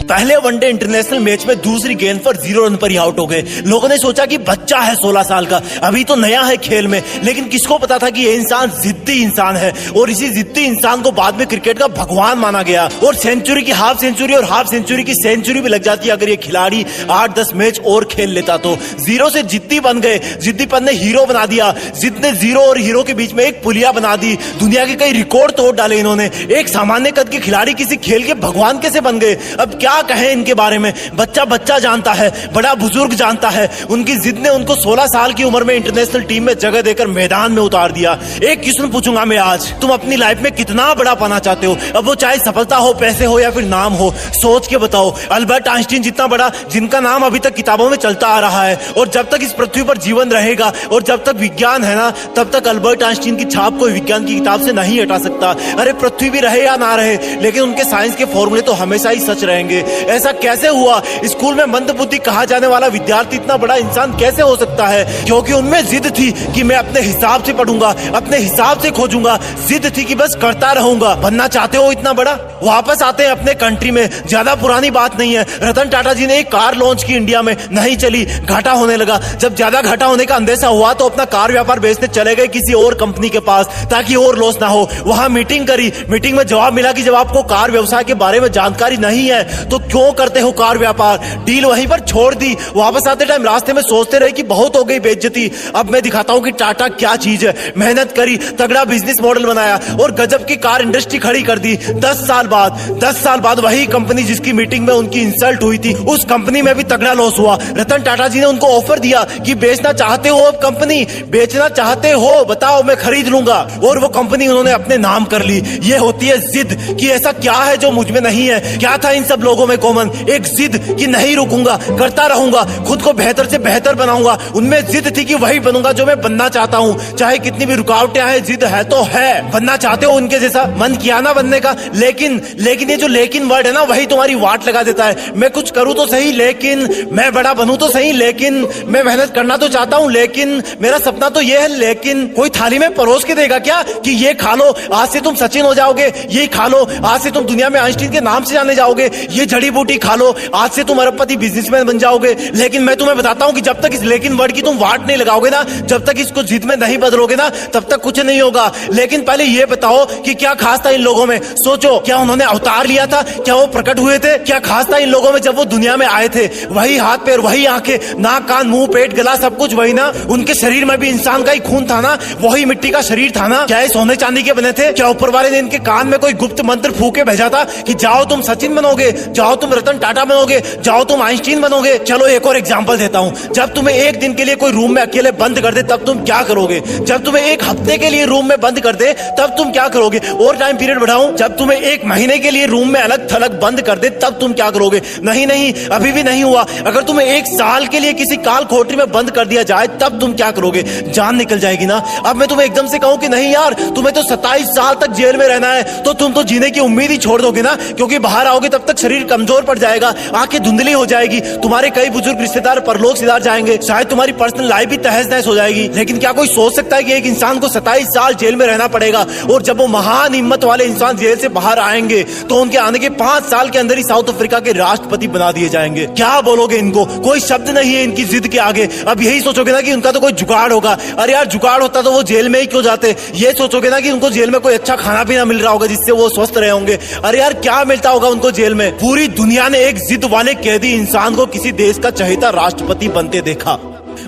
पहले वनडे इंटरनेशनल मैच में दूसरी गेंद पर 0 रन पर ही आउट हो गए। लोगों ने सोचा कि बच्चा है 16 साल का, अभी तो नया है खेल में, लेकिन किसको पता था कि ये इंसान जिद्दी इंसान है और इसी जिद्दी इंसान को बाद में क्रिकेट का भगवान माना गया। और सेंचुरी की हाफ सेंचुरी और हाफ सेंचुरी की सेंचुरी भी लग जाती अगर ये खिलाड़ी 8-10 मैच और खेल लेता तो। 0 से जिद्दी बन गए। जिद्दीपन ने हीरो बना दिया। जिद ने 0 और हीरो के बीच में एक पुलिया बना दी। दुनिया के कई रिकॉर्ड तोड़ डाले इन्होंने। एक सामान्य कद के खिलाड़ी किसी खेल के भगवान कैसे बन गए? अब क्या कहें इनके बारे में। बच्चा जानता है, बड़ा बुजुर्ग जानता है। उनकी जिद ने उनको 16 साल की उम्र में इंटरनेशनल टीम में जगह देकर मैदान में उतार दिया। एक क्वेश्चन पूछूंगा मैं आज, तुम अपनी लाइफ में कितना बड़ा पाना चाहते हो? अब वो चाहे सफलता हो, पैसे हो या फिर नाम हो, सोच के बताओ। अल्बर्ट आइंस्टीन जितना बड़ा, जिनका नाम अभी तक किताबों में चलता आ रहा है, और जब तक इस पृथ्वी पर जीवन रहेगा और जब तक विज्ञान है ना, तब तक अल्बर्ट आइंस्टीन की छाप कोई विज्ञान की किताब से नहीं हटा सकता। अरे पृथ्वी भी रहे या ना रहे, लेकिन उनके साइंस के फॉर्मूले तो हमेशा ही सच रहेंगे। ऐसा कैसे हुआ? स्कूल में मंदबुद्धि कहा जाने वाला विद्यार्थी इतना बड़ा इंसान कैसे हो सकता है? क्योंकि उनमें जिद थी कि मैं अपने हिसाब से पढ़ूंगा, अपने हिसाब से खोजूंगा। जिद थी कि बस करता रहूंगा। बनना चाहते हो इतना बड़ा? वापस आते हैं अपने कंट्री में। ज्यादा पुरानी बात नहीं है। रतन टाटा जी ने एक कार लॉन्च की इंडिया में, नहीं चली, घाटा होने लगा। जब ज्यादा घाटा होने का अंदेशा हुआ तो अपना कार व्यापार बेचने चले गए किसी और कंपनी के पास ताकि और लॉस ना हो। वहां मीटिंग करी। मीटिंग में जवाब मिला कि जब आपको कार व्यवसाय के बारे में जानकारी नहीं है तो क्यों करते हो कार व्यापार? डील वहीं पर छोड़ दी। वापस आते टाइम रास्ते में सोचते रहे कि बहुत हो गई बेइज्जती, अब मैं दिखाता हूं कि टाटा क्या चीज है। मेहनत करी, तगड़ा बिजनेस मॉडल बनाया और गजब की कार इंडस्ट्री खड़ी कर दी। 10 साल बाद वही कंपनी जिसकी मीटिंग में उनकी इंसल्ट हुई थी, उस कंपनी में भी तगड़ा लॉस हुआ। रतन टाटा जी ने उनको ऑफर दिया कि बेचना चाहते हो? अब कंपनी बेचना चाहते हो? बताओ, मैं खरीद लूंगा। और वो कंपनी उन्होंने अपने नाम कर ली। ये होती है जिद कि ऐसा क्या है जो मुझ में नहीं है। क्या था इन सब लोगों में कॉमन? एक जिद कि नहीं रुकूंगा, करता रहूंगा, खुद को बेहतर से बेहतर बनाऊंगा। उनमें जिद थी कि वही बनूंगा जो मैं बनना चाहता हूं, चाहे कितनी भी रुकावटें आए। जिद है तो है। बनना चाहते हो उनके जैसा? मन किया ना बनने का, लेकिन ये जो लेकिन वर्ड है ना, वही तुम्हारी वाट लगा देता है। मैं कुछ करूं तो सही, लेकिन मैं बड़ा बनूं तो सही, लेकिन मैं मेहनत करना तो चाहता हूं, लेकिन मेरा सपना तो ये है, लेकिन कोई थाली में परोस के देगा क्या कि ये खा लो, आज से तुम सचिन हो जाओगे, ये खा लो, आज से तुम दुनिया में आइंस्टीन के नाम से जाने जाओगे, ये जड़ी बूटी खा लो, आज से तुम अरबपति बिजनेसमैन बन जाओगे। लेकिन मैं तुम्हें बताता हूं कि जब तक इस लेकिन वर्ड की तुम वाट नहीं लगाओगे ना, जब तक इसको जिद में नहीं बदलोगे ना, तब तक कुछ नहीं होगा। लेकिन पहले ये बताओ कि क्या खास था इन लोगों में? सोचो, क्या उन्होंने अवतार लिया था? क्या वो प्रकट हुए थे? क्या खास था इन लोगों में जब वो दुनिया में आए थे? वही हाथ पैर, वही आंखें, नाक कान मुंह पेट गला सब कुछ वही ना। उनके शरीर में भी इंसान का ही खून था ना, वही मिट्टी का शरीर था ना। क्या ये सोने चांदी के बने थे? क्या ऊपर वाले ने इनके कान में कोई गुप्त मंत्र फूके भेजा था कि जाओ तुम सचिन बनोगे, जाओ जाओ तुम रतन टाटा बनोगे, जाओ तुम आइंस्टीन बनोगे। चलो एक और एग्जांपल देता हूं, जब तुम्हें एक दिन के लिए कोई रूम में अकेले बंद कर दे तब तुम क्या करोगे? जब तुम्हें एक हफ्ते के लिए रूम में बंद कर दे तब तुम क्या करोगे? और टाइम पीरियड बढ़ाऊं, जब तुम्हें एक महीने के लिए रूम में अलग थलग बंद कर दे तब तुम क्या करोगे? नहीं नहीं, अभी भी नहीं हुआ। अगर तुम्हें एक साल के लिए किसी काल कोठरी में बंद कर दिया जाए तब तुम क्या करोगे? जान निकल जाएगी ना। अब मैं तुम्हें एकदम से कहूं कि नहीं यार, तुम्हें तो 27 साल तक जेल में रहना है, तो तुम तो जीने की उम्मीद ही छोड़ दोगे ना, क्योंकि बाहर आओगे तब तक शरीर कमजोर पड़ जाएगा, आंखें धुंधली हो जाएगी, तुम्हारे कई बुजुर्ग रिश्तेदार परलोक सिधार जाएंगे, शायद तुम्हारी पर्सनल लाइफ भी तहस नहस हो जाएगी। लेकिन क्या कोई सोच सकता है कि एक इंसान को 27 साल जेल में रहना पड़ेगा, और जब वो महान हिम्मत वाले इंसान जेल से बाहर आएंगे तो उनके आने के 5 साल के अंदर ही साउथ अफ्रीका के राष्ट्रपति बना दिए जाएंगे? क्या बोलोगे इनको? कोई शब्द नहीं है इनकी जिद के आगे। अब यही सोचोगे ना कि उनका तो कोई जुगाड़ होगा। अरे यार, जुगाड़ होता तो वो जेल में ही क्यों जाते? ये सोचोगे ना कि उनको जेल में कोई अच्छा खाना पीना मिल रहा होगा जिससे वो स्वस्थ रहे होंगे। अरे यार, क्या मिलता होगा उनको जेल में? पूरी दुनिया ने एक जिद वाले कैदी इंसान को किसी देश का चहेता राष्ट्रपति बनते देखा।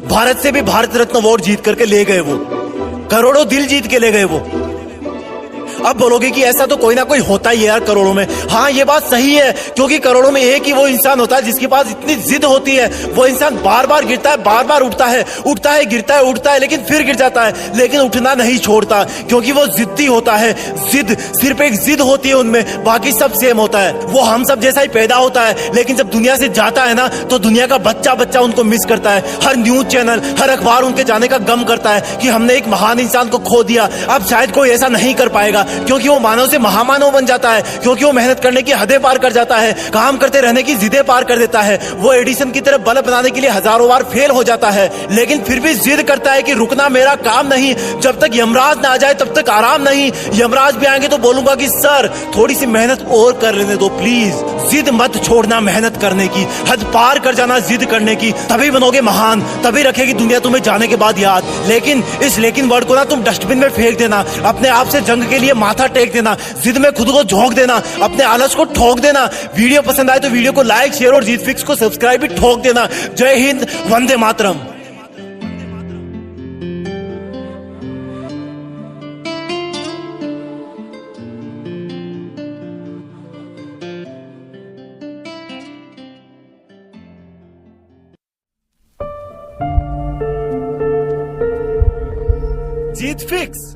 भारत से भी भारत रत्न अवार्ड जीत करके ले गए वो, करोड़ों दिल जीत के ले गए वो। अब बोलोगे कि ऐसा तो कोई ना कोई होता ही है यार करोड़ों में। हाँ, ये बात सही है, क्योंकि करोड़ों में एक ही वो इंसान होता है जिसके पास इतनी जिद होती है। वो इंसान बार बार गिरता है, बार बार उठता है, उठता है, गिरता है, उठता है, लेकिन फिर गिर जाता है, लेकिन उठना नहीं छोड़ता, क्योंकि वो जिद्दी होता है। जिद, सिर्फ एक जिद होती है उनमें, बाकी सब सेम होता है। वो हम सब जैसा ही पैदा होता है, लेकिन जब दुनिया से जाता है ना तो दुनिया का बच्चा बच्चा उनको मिस करता है। हर न्यूज चैनल, हर अखबार उनके जाने का गम करता है कि हमने एक महान इंसान को खो दिया। अब शायद कोई ऐसा नहीं कर पाएगा, क्योंकि वो मानव से महामानव बन जाता है, क्योंकि वो मेहनत करने की हदें पार कर जाता है, काम करते रहने की जिदें पार कर देता है। वो एडिसन की तरह बल्ब बनाने के लिए हजारों बार फेल हो जाता है, लेकिन फिर भी जिद करता है कि रुकना मेरा काम नहीं, जब तक यमराज ना आ जाए तब तक आराम नहीं। यमराज भी आएंगे तो बोलूंगा कि सर थोड़ी सी मेहनत और कर लेने दो प्लीज। जिद मत छोड़ना मेहनत करने की, हद पार कर जाना जिद करने की, तभी बनोगे महान, तभी रखेगी दुनिया तुम्हें जाने के बाद याद। लेकिन इस लेकिन वर्ड को ना तुम डस्टबिन में फेंक देना, अपने आप से जंग के लिए माथा टेक देना, जिद में खुद को झोंक देना, अपने आलस को ठोक देना। वीडियो पसंद आए तो वीडियो को लाइक, शेयर और जीत फिक्स को सब्सक्राइब भी ठोक देना। जय हिंद, वंदे मातरम। जीत फिक्स।